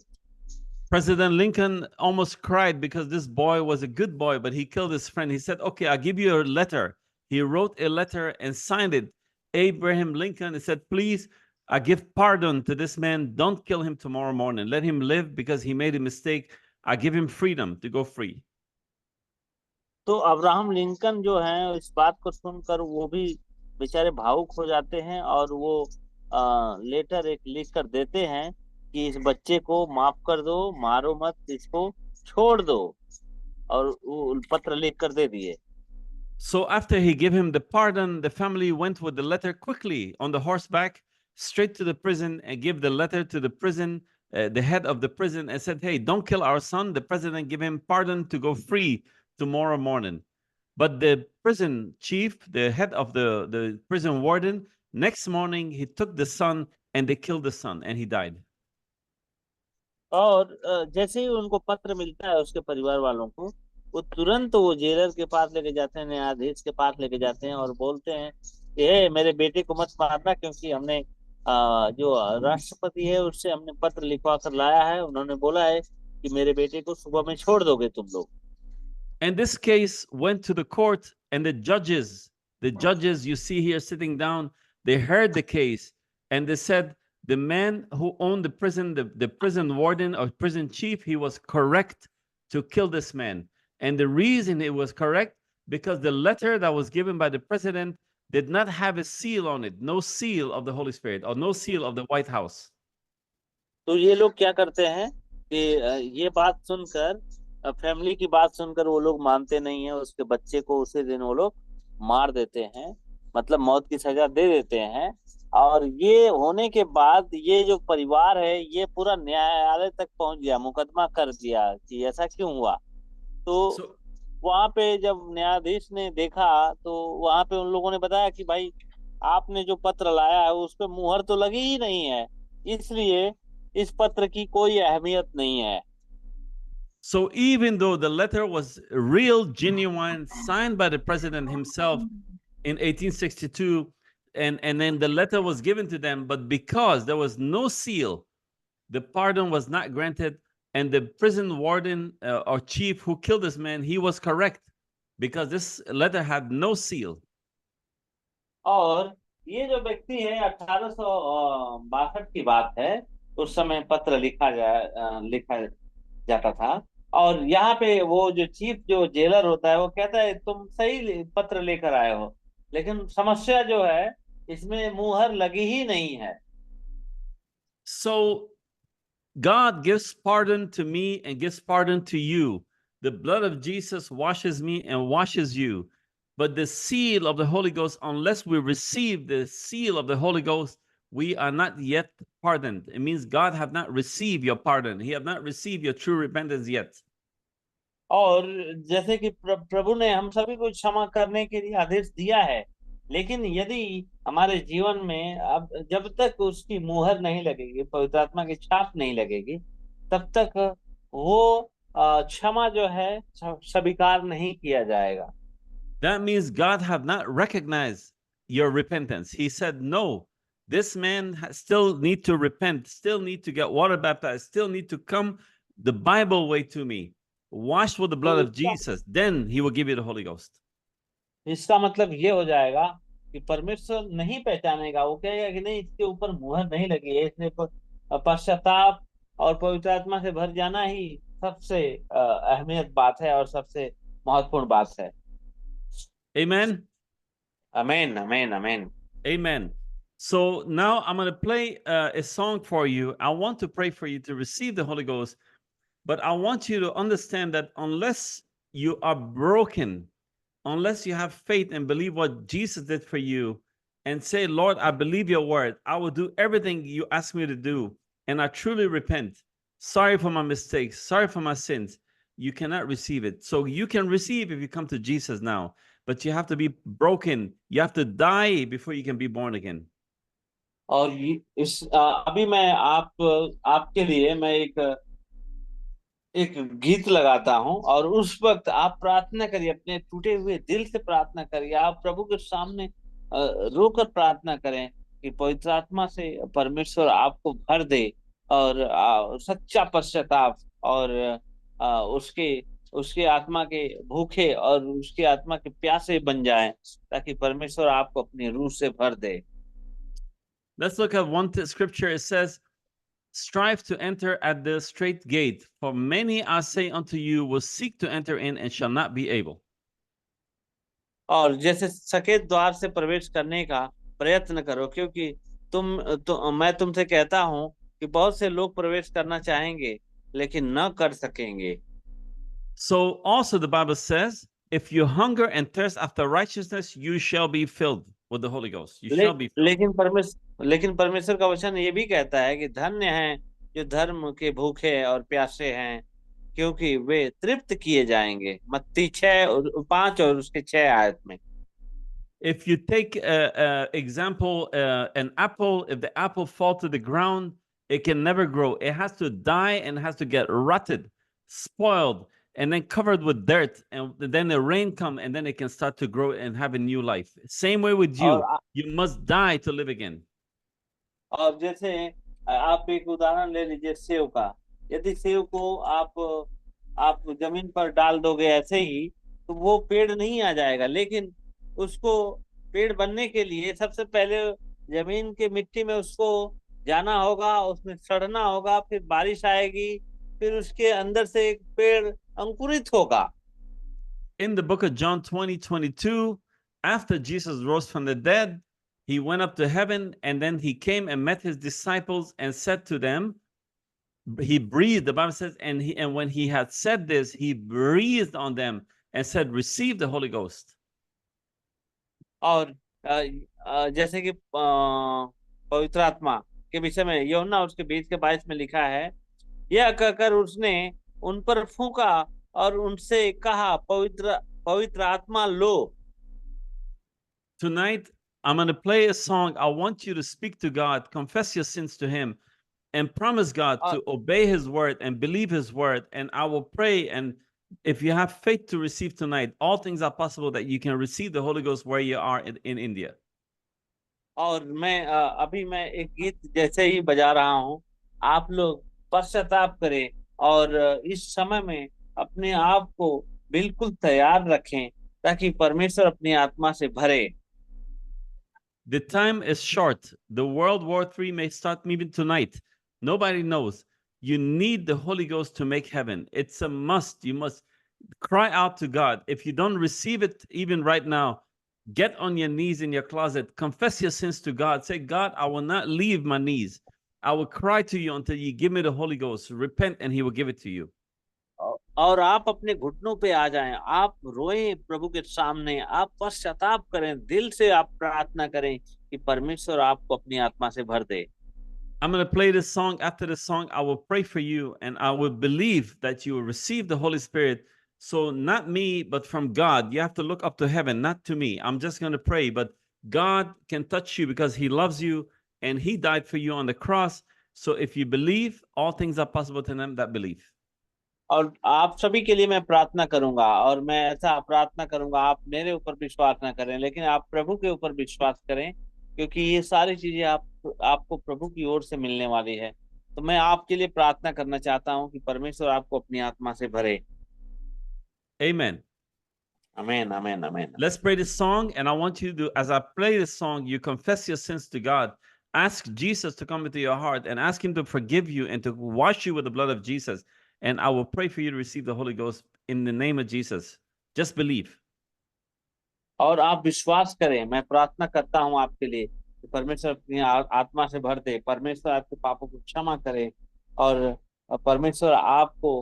President Lincoln almost cried because this boy was a good boy, but he killed his friend. He said, okay, I'll give you a letter. He wrote a letter and signed it. Abraham Lincoln, and said, please, I give pardon to this man. Don't kill him tomorrow morning. Let him live because he made a mistake. I give him freedom to go free. तो Abraham Lincoln जो है इस बात को सुनकर वो भी बेचारे भावुक हो जाते हैं और वो लेटर एक लिख कर देते हैं कि इस बच्चे को माफ कर दो, मारो मत, इसको छोड़ दो, और वो पत्र लिख कर दे दिए। So after he gave him the pardon, the family went with the letter quickly on the horseback straight to the prison and gave the letter to the prison, the head of the prison, and said, hey, don't kill our son. The president give him pardon to go free tomorrow morning. But the prison chief, the head of the prison warden, next morning he took the son and they killed the son and he died. और जैसे ही उनको पत्र मिलता है उसके परिवार वालों को, वो तुरंत वो जेलर के पास लेके जाते हैं, न्यायाधीश के पास लेके जाते हैं और बोलते हैं कि मेरे बेटे को मत मारना, क्योंकि हमने जो राष्ट्रपति है उससे हमने पत्र लिखवा कर लाया है, उन्होंने बोला है कि मेरे बेटे को सुबह में छोड़ दोगे तुम लोग। And this case went to the court, and the judges you see here sitting down, they heard the case and they said the man who owned the prison, the prison warden or prison chief, he was correct to kill this man. And the reason it was correct, because the letter that was given by the president did not have a seal on it, no seal of the Holy Spirit or no seal of the White House. तो ये लोग क्या करते हैं कि ये बात सुनकर, फैमिली की बात सुनकर वो लोग मानते नहीं है, उसके बच्चे को उसी दिन वो लोग मार देते हैं, मतलब मौत की सजा दे देते हैं। और ये होने के बाद ये जो परिवार है ये पूरा न्यायालय तक पहुंच गया, मुकदमा कर दिया कि ऐसा क्यों हुआ। तो वहां पे जब न्यायाधीश ने देखा तो वहां पे उन लोगों ने बताया कि भाई आपने जो पत्र लाया है उस पे मुहर तो लगी ही नहीं है, इसलिए इस पत्र की कोई अहमियत नहीं है। So even though the letter was real, genuine, signed by the president himself in 1862, and then the letter was given to them, but because there was no seal the pardon was not granted, and the prison warden or chief who killed this man, he was correct, because this letter had no seal. और ये जो व्यक्ति है 1862 की बात है, उस समय पत्र लिखा जाता था। और यहाँ पे वो जो चीफ जो जेलर होता है वो कहता है तुम सही पत्र लेकर आए हो, लेकिन समस्या जो है इसमें मुहर लगी ही नहीं है। So God gives pardon to me and gives pardon to you. The blood of Jesus washes me and washes you. But the seal of the Holy Ghost, unless we receive the seal of the Holy Ghost, we are not yet pardoned. It means God have not received your pardon. He have not received your true repentance yet. और जैसे कि प्रभु ने हम सभी को क्षमा करने के लिए आदेश दिया है, लेकिन यदि हमारे जीवन में अब जब तक उसकी मुहर नहीं लगेगी, पवित्र आत्मा की छाप नहीं लगेगी, तब तक वो क्षमा जो है स्वीकार नहीं किया जाएगा। That means God have not recognized your repentance. He said, no, this man still need to repent, still need to get water baptized, still need to come the Bible way to me, washed with the blood of Jesus. Then he will give you the Holy Ghost. इसका मतलब ये हो जाएगा कि परमेश्वर नहीं पहचानेगा, वो कहेगा कि नहीं, इसके ऊपर मुहर नहीं लगी है, इसने पश्चाताप और पवित्र आत्मा से भर जाना ही सबसे अहमियत बात है और सबसे महत्वपूर्ण बात है। Amen. Amen, amen, amen. Amen. So now I'm going to play a song for you. I want to pray for you to receive the Holy Ghost, but I want you to understand that unless you are broken, unless you have faith and believe what Jesus did for you and say, Lord, I believe your word, I will do everything you ask me to do, and I truly repent. Sorry for my mistakes. Sorry for my sins. You cannot receive it. So you can receive if you come to Jesus now, but you have to be broken. You have to die before you can be born again. और अभी मैं आपके लिए मैं एक गीत लगाता हूं, और उस वक्त आप प्रार्थना करिए, अपने टूटे हुए दिल से प्रार्थना करिए, आप प्रभु के सामने रोकर प्रार्थना करें कि पवित्र आत्मा से परमेश्वर आपको भर दे, और सच्चा पश्चाताप और उसके उसके आत्मा के भूखे और उसकी आत्मा के प्यासे बन जाएं, ताकि परमेश्वर आपको अपनी रूह से भर दे। Let's look at one scripture. It says, strive to enter at the straight gate, for many, I say unto you, will seek to enter in and shall not be able. और जैसे सकेत द्वार से प्रवेश करने का प्रयत्न करो, क्योंकि मैं तुमसे कहता हूं कि बहुत से लोग प्रवेश करना चाहेंगे लेकिन न कर सकेंगे। So also the Bible says, if you hunger and thirst after righteousness, you shall be filled with the Holy Ghost. You shall be filled. लेकिन परमेश्वर का वचन ये भी कहता है कि धन्य हैं जो धर्म के भूखे और प्यासे हैं, क्योंकि वे तृप्त किए जाएंगे। मत्ती 5 और उसके 6 आयत में। If you take example, an apple, if the apple fall to the ground, it can never grow. It has to die and has to get rotted, spoiled, and then covered with dirt, and then the rain come, and then it can start to grow and have a new life. Same way with you, you must die to live again. और जैसे आप एक उदाहरण ले लीजिए save का, यदि save को आप जमीन पर डाल दोगे ऐसे ही, तो वो पेड़ नहीं आ जाएगा, लेकिन उसको पेड़ बनने के लिए सबसे पहले जमीन के मिट्टी में उसको जाना होगा, उसमें सड़ना होगा, फिर बारिश आएगी, फिर उसके अंदर से एक पेड़ अंकुरित होगा। In the book of John 20:22, after Jesus rose from the dead, he went up to heaven, and then he came and met his disciples and said to them, he breathed, the Bible says, and when he had said this, he breathed on them and said, receive the Holy Ghost. और जैसे कि पवित्र आत्मा के विषय में यूहन्ना उसके 20 के 22 में लिखा है, यह कहकर उसने उन पर फूंका और उनसे कहा, पवित्र आत्मा लो। Tonight I'm going to play a song. I want you to speak to God, confess your sins to him, and promise God to obey his word and believe his word. And I will pray, and if you have faith to receive tonight, all things are possible that you can receive the Holy Ghost where you are in India. और अभी मैं एक गीत जैसे ही बजा रहा हूँ, आप लोग पश्चाताप करें और इस समय में अपने आप को बिल्कुल तैयार रखें ताकि परमेश्वर अपनी आत्मा से भरे। The time is short. The World War III may start even tonight. Nobody knows. You need the Holy Ghost to make heaven. It's a must. You must cry out to God. If you don't receive it even right now, get on your knees in your closet, confess your sins to God. Say, God, I will not leave my knees. I will cry to you until you give me the Holy Ghost. Repent and he will give it to you. और आप अपने घुटनों पे आ जाएं, आप रोएं प्रभु के सामने, आप पश्चाताप करें, दिल से आप प्रार्थना करें कि परमेश्वर आपको अपनी आत्मा से भर दे। I'm going to play this song. After this song, I will pray for you and I will believe that you will receive the Holy Spirit. So, not me, but from God. You have to look up to heaven, not to me. I'm just going to pray, but God can touch you because He loves you and He died for you on the cross. So, if you believe, all things are possible to them that believe. और आप सभी के लिए मैं प्रार्थना करूंगा, और मैं ऐसा प्रार्थना करूंगा, आप मेरे ऊपर विश्वास ना करें लेकिन आप प्रभु के ऊपर विश्वास करें, क्योंकि ये सारी चीजें आपको प्रभु की ओर से मिलने वाली है। तो मैं आपके लिए प्रार्थना करना चाहता हूं कि परमेश्वर आपको अपनी आत्मा से भरे। Amen. आमीन, आमीन, आमीन। Let's pray this song, and I want you to, as I play this song, you confess your sins to God. Ask Jesus to come into your heart and ask Him to forgive you and to wash you with the blood of Jesus. And I will pray for you to receive the Holy Ghost in the name of Jesus. Just believe. और आप विश्वास करें, मैं प्रार्थना करता हूं आपके लिए कि परमेश्वर अपनी आत्मा से भर दे, परमेश्वर आपके पापों को क्षमा करे और परमेश्वर आपको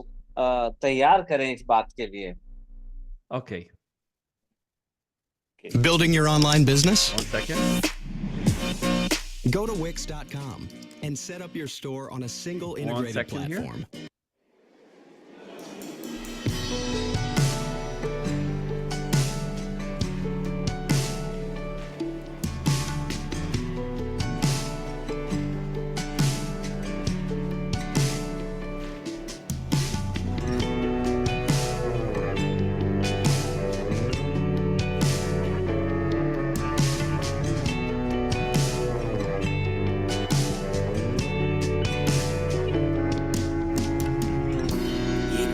तैयार करें इस बात के लिए। Okay. Building your online business? 1 second. Go to Wix.com and set up your store on a single 1 integrated second here. platform.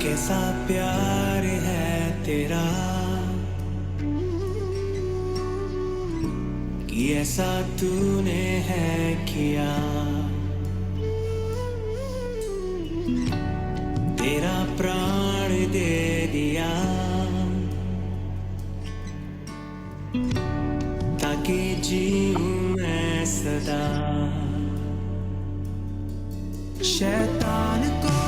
कैसा प्यार है तेरा कि ऐसा तूने है किया, तेरा प्राण दे दिया ताकि जीऊं मैं सदा। शैतान को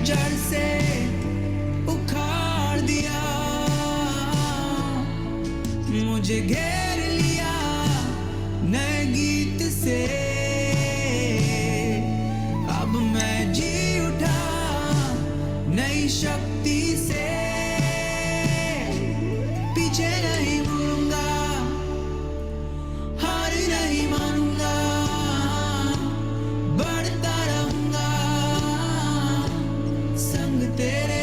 जड़ से उखाड़ दिया, मुझे घेर लिया नए गीत से, अब मैं जी उठा नई शक्ति से, पीछे नहीं मुड़ूंगा, हार नहीं मानूंगा, बढ़ता रहूंगा संग तेरे।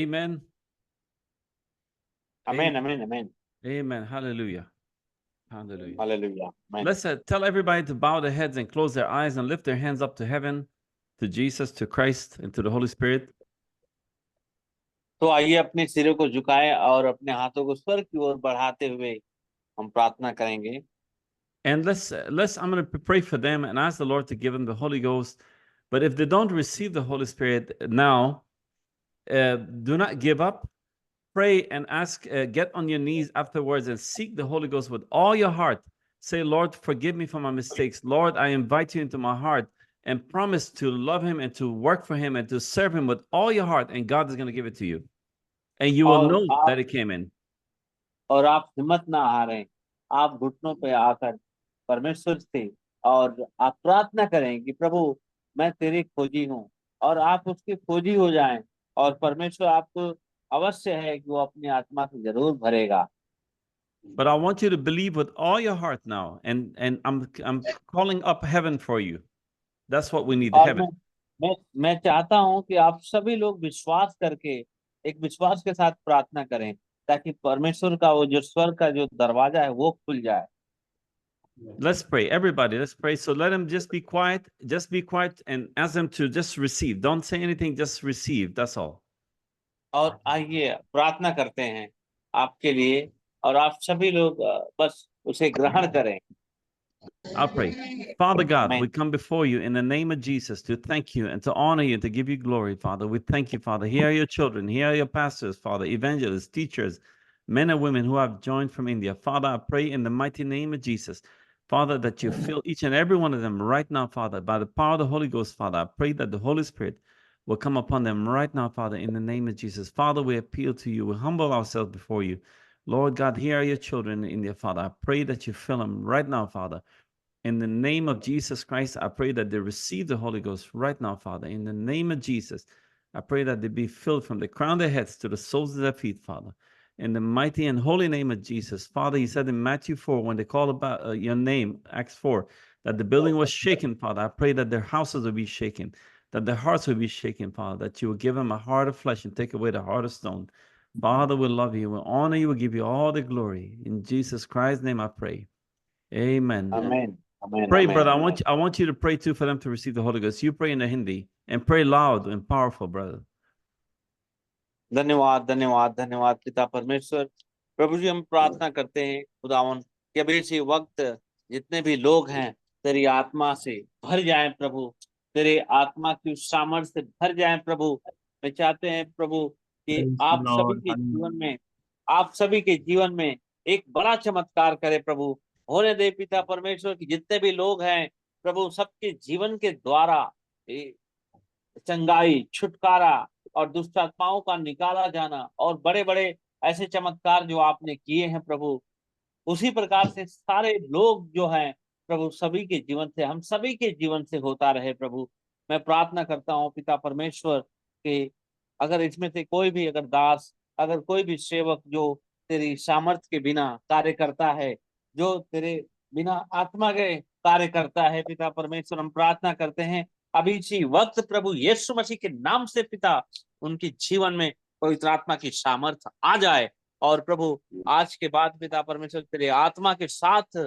Amen. Amen, amen, amen. Amen. Hallelujah. Hallelujah. Hallelujah. Amen. Let's tell everybody to bow their heads and close their eyes and lift their hands up to heaven, to Jesus, to Christ, and to the Holy Spirit. तो आइए अपने सिरों को झुकाएं और अपने हाथों को स्वर्ग की ओर बढ़ाते हुए हम प्रार्थना करेंगे। And I'm going to pray for them and ask the Lord to give them the Holy Ghost. But if they don't receive the Holy Spirit now, do not give up. Pray and ask, get on your knees afterwards and seek the Holy Ghost with all your heart. Say, Lord, forgive me for my mistakes. Lord, I invite you into my heart, and promise to love him and to work for him and to serve him with all your heart. And God is going to give it to you. And you will know that it came in. और आप हिम्मत ना हारें, आप घुटनों पे आकर परमेश्वर से और आप प्रार्थना करें कि प्रभु मैं तेरी खोजी हूँ, और आप उसकी खोजी हो जाएं, और परमेश्वर आपको अवश्य है कि वो अपनी आत्मा से जरूर भरेगा। But I want you to believe with all your heart now, and I'm calling up heaven for you. That's what we need, और heaven. मैं चाहता हूँ कि आप सभी लोग विश्वास करके एक विश्वास के साथ प्रार्थना करें, ताकि परमेश्वर का वो जो स्वर्ग का जो दरवाजा है वो खुल जाए। Let's pray, everybody. Let's pray. So let them just be quiet and ask them to just receive. Don't say anything, just receive. That's all. और आइए प्रार्थना करते हैं आपके लिए, और आप सभी लोग बस उसे ग्रहण करें। I'll pray. Father God, we come before you in the name of Jesus to thank you and to honor you and to give you glory, Father. We thank you, Father. Here are your children. Here are your pastors, Father, evangelists, teachers, men and women who have joined from India. Father, I pray in the mighty name of Jesus, Father, that you fill each and every one of them right now, Father, by the power of the Holy Ghost, Father. I pray that the Holy Spirit will come upon them right now, Father, in the name of Jesus. Father, we appeal to you. We humble ourselves before you. Lord God, here are your children in India, Father. I pray that you fill them right now, Father. In the name of Jesus Christ, I pray that they receive the Holy Ghost right now, Father. In the name of Jesus, I pray that they be filled from the crown of their heads to the soles of their feet, Father. In the mighty and holy name of Jesus. Father, you said in Matthew 4, when they called about your name, Acts 4, that the building was shaken, Father. I pray that their houses will be shaken, that their hearts will be shaken, Father, that you will give them a heart of flesh and take away the heart of stone. Father, we love you, we honor you, we give you all the glory. In Jesus Christ's name I pray. Amen. Amen. Amen. Pray, Amen. brother. I want you to pray too for them to receive the Holy Ghost. You pray in the Hindi and pray loud and powerful, brother. धन्यवाद धन्यवाद धन्यवाद पिता परमेश्वर। प्रभु जी हम प्रार्थना करते हैं खुदावन कि अभी इसी वक्त जितने भी लोग हैं तेरी आत्मा से भर जाएं प्रभु, तेरे आत्मा की उस सामर्थ्य से भर जाएं प्रभु। मैं चाहते हैं प्रभु कि आप सभी के जीवन में एक बड़ा चमत्कार करे प्रभु। होने दे पिता परमेश्वर की जितने भी लोग हैं प्रभु, सबके जीवन के द्वारा चंगाई, छुटकारा और दुष्ट आत्माओं का निकाला जाना और बड़े बड़े ऐसे चमत्कार जो आपने किए हैं प्रभु, उसी प्रकार से सारे लोग जो हैं प्रभु सभी के जीवन से, हम सभी के जीवन से होता रहे प्रभु। मैं प्रार्थना करता हूँ पिता परमेश्वर कि अगर इसमें से कोई भी अगर दास, अगर कोई भी सेवक जो तेरी सामर्थ्य के बिना कार्य करता है, जो तेरे बिना आत्मा के कार्य करता है पिता परमेश्वर, हम प्रार्थना करते हैं अभी इसी वक्त प्रभु यीशु मसीह के नाम से पिता उनके जीवन में पवित्र आत्मा की सामर्थ्य आ जाए। और प्रभु आज के बाद पिता परमेश्वर तेरे आत्मा के साथ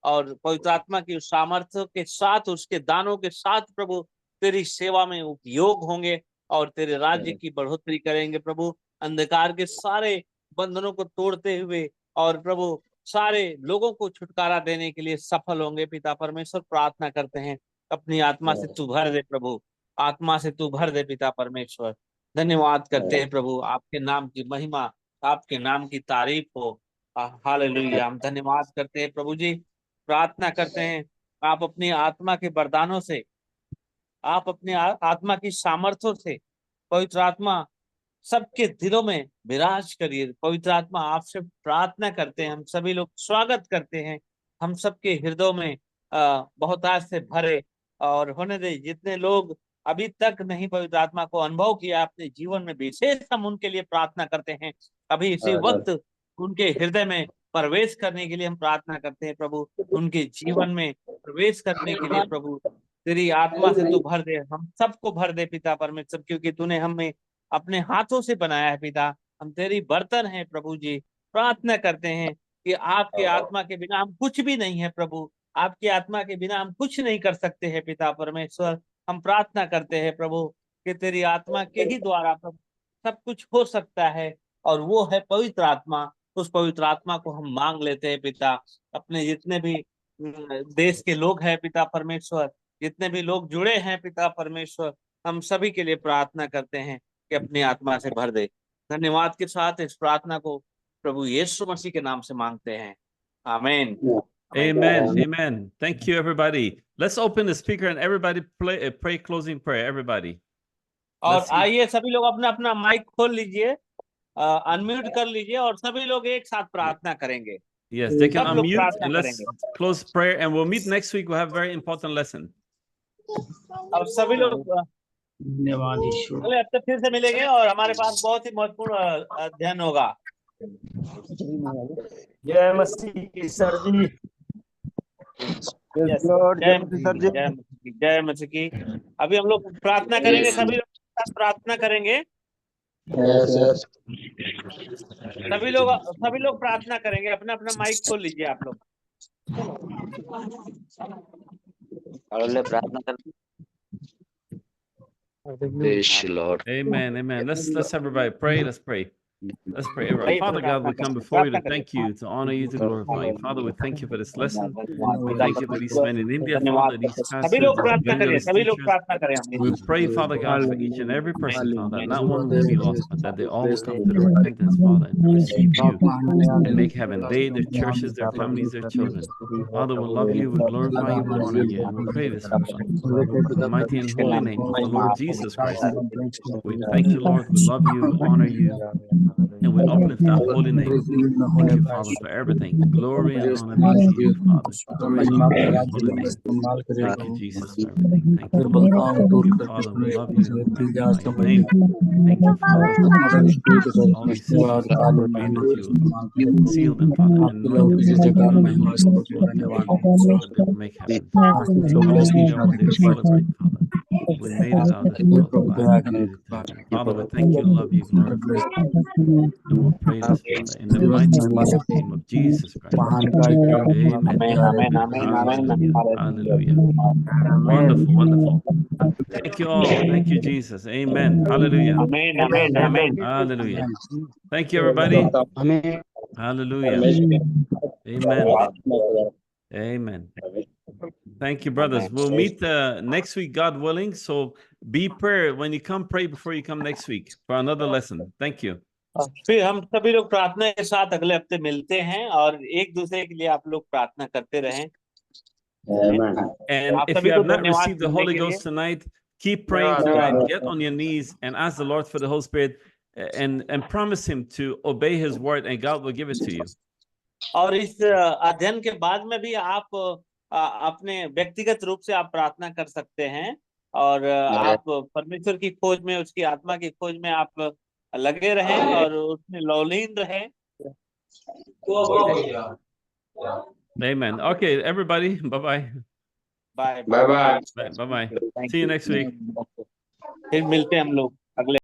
और पवित्र आत्मा की सामर्थ्य के साथ, उसके दानों के साथ प्रभु तेरी सेवा में उपयोग होंगे और तेरे राज्य की बढ़ोतरी करेंगे प्रभु। अंधकार के सारे बंधनों को तोड़ते हुए और प्रभु सारे लोगों को छुटकारा देने के लिए सफल होंगे पिता परमेश्वर। प्रार्थना करते हैं अपनी आत्मा से तू भर दे प्रभु, आत्मा से तू भर दे पिता परमेश्वर। धन्यवाद करते हैं प्रभु, आपके नाम की महिमा, आपके नाम की तारीफ हो। हालेलुया। हम धन्यवाद करते हैं प्रभु जी। प्रार्थना करते हैं आप अपनी आत्मा के वरदानों से, आप अपने आत्मा की सामर्थ्यों से पवित्र आत्मा सबके दिलों में विराज करिए। पवित्र आत्मा आपसे प्रार्थना करते हैं, हम सभी लोग स्वागत करते हैं, हम सबके हृदयों में बहुत आज से भरे और होने दे। जितने लोग अभी तक नहीं पवित्र आत्मा को अनुभव किया अपने जीवन में, विशेष हम उनके लिए प्रार्थना करते हैं। अभी इसी वक्त उनके हृदय में प्रवेश करने के लिए हम प्रार्थना करते हैं प्रभु, उनके जीवन में प्रवेश करने के लिए प्रभु तेरी आत्मा से तू भर दे, हम सबको भर दे पिता परमेश्वर, क्योंकि तूने हमें अपने हाथों से बनाया है पिता। हम तेरी बर्तन हैं प्रभु जी। प्रार्थना करते हैं कि आपके आत्मा के बिना हम कुछ भी नहीं है प्रभु। आपकी आत्मा के बिना हम कुछ नहीं कर सकते हैं पिता परमेश्वर। हम प्रार्थना करते हैं प्रभु कि तेरी आत्मा के ही द्वारा प्रभु सब कुछ हो सकता है, और वो है पवित्र आत्मा। उस पवित्र आत्मा को हम मांग लेते हैं पिता। अपने जितने भी देश के लोग हैं पिता परमेश्वर, जितने भी लोग जुड़े हैं पिता परमेश्वर, हम सभी के लिए प्रार्थना करते हैं कि अपनी आत्मा से भर दे। धन्यवाद के साथ इस प्रार्थना को प्रभु यीशु मसीह के नाम से मांगते हैं, आमीन। Amen. Amen. Thank you, everybody. Let's open the speaker and everybody pray closing prayer. Everybody. और आइए सभी लोग अपना अपना माइक खोल लीजिए, अनम्यूट कर लीजिए, और सभी लोग एक साथ प्रार्थना करेंगे। Yes, they can सब लोग unmute प्रार्थना and let's करेंगे। close prayer and we'll meet next week. We'll have a very important lesson. और सभी लोग धन्यवाद ईश्वर। अगले हफ्ते फिर से मिलेंगे और हमारे पास बहुत ही महत्वपूर्ण अध्ययन होगा। जय मसीह की सर जी। जय मसीह की। अभी हम लोग प्रार्थना करेंगे, सभी लोग प्रार्थना करेंगे। सभी लोग प्रार्थना करेंगे। अपना अपना माइक खोल लीजिए आप लोग। प्रार्थना कर। Amen. Amen. Let's everybody pray. Let's pray. Let's pray. Everybody. Father God, we come before you to thank you, to honor you, to glorify you. Father, we thank you for this lesson. We thank you for these men in India, Father, these pastors, सभी लोग these प्रार्थना करें, evangelist सभी लोग teachers. प्रार्थना करें। We pray, Father God, for each and every person, Father, that not one will be lost, but that they all will come to the repentance, Father, and receive you and make heaven. They, their churches, their families, their children. Father, we love you, we glorify you, we honor you, and we pray this, Father. In the mighty and holy name of the Lord Jesus Christ, we thank you, Lord, we love you, we honor you, and we uplift that holy name. Thank you, Father, for everything. Glory and honor be to you, Father. Praise be to your holy name. Thank you, Jesus, for everything. Thank you, Lord. Thank you, Father. We love you. We magnify your name. Thank you, Father, for all these sisters, Father. We pray that you seal them, Father, and anoint them, Father, with the Holy Ghost, Lord, that they will make heaven. So all be there when they celebrate, Father. We made it out of this world alive. We made it to heaven. Father, we thank you, love you, glorify you. And we'll pray this, Father, in the mighty name of Jesus Christ. Amen. Hallelujah. Hallelujah. Wonderful, wonderful. Thank you all. Thank you, Jesus. Amen. Hallelujah. Hallelujah. Thank you, everybody. Hallelujah. Amen. Amen. Thank you, brothers. We'll meet next week, God willing. So be prayer when you come, pray before you come next week for another lesson. Thank you. फिर हम सभी लोग प्रार्थना के साथ अगले हफ्ते मिलते हैं, और एक दूसरे के लिए आप लोग प्रार्थना करते रहें। And if you have not received the Holy Ghost tonight, keep praying tonight. Get on your knees and ask the Lord for the Holy Spirit, and promise Him to obey His word, and God will give it to you. और इस अध्ययन के बाद में भी आप अपने व्यक्तिगत रूप से आप प्रार्थना कर सकते हैं, और आप परमेश्वर की खोज में, उसकी आत्मा की खोज में आप लगे रहें और उसमें लौलीन रहें। Amen. Okay, everybody. Bye-bye. Bye Bye-bye. See you next week. फिर मिलते हैं हम लोग अगले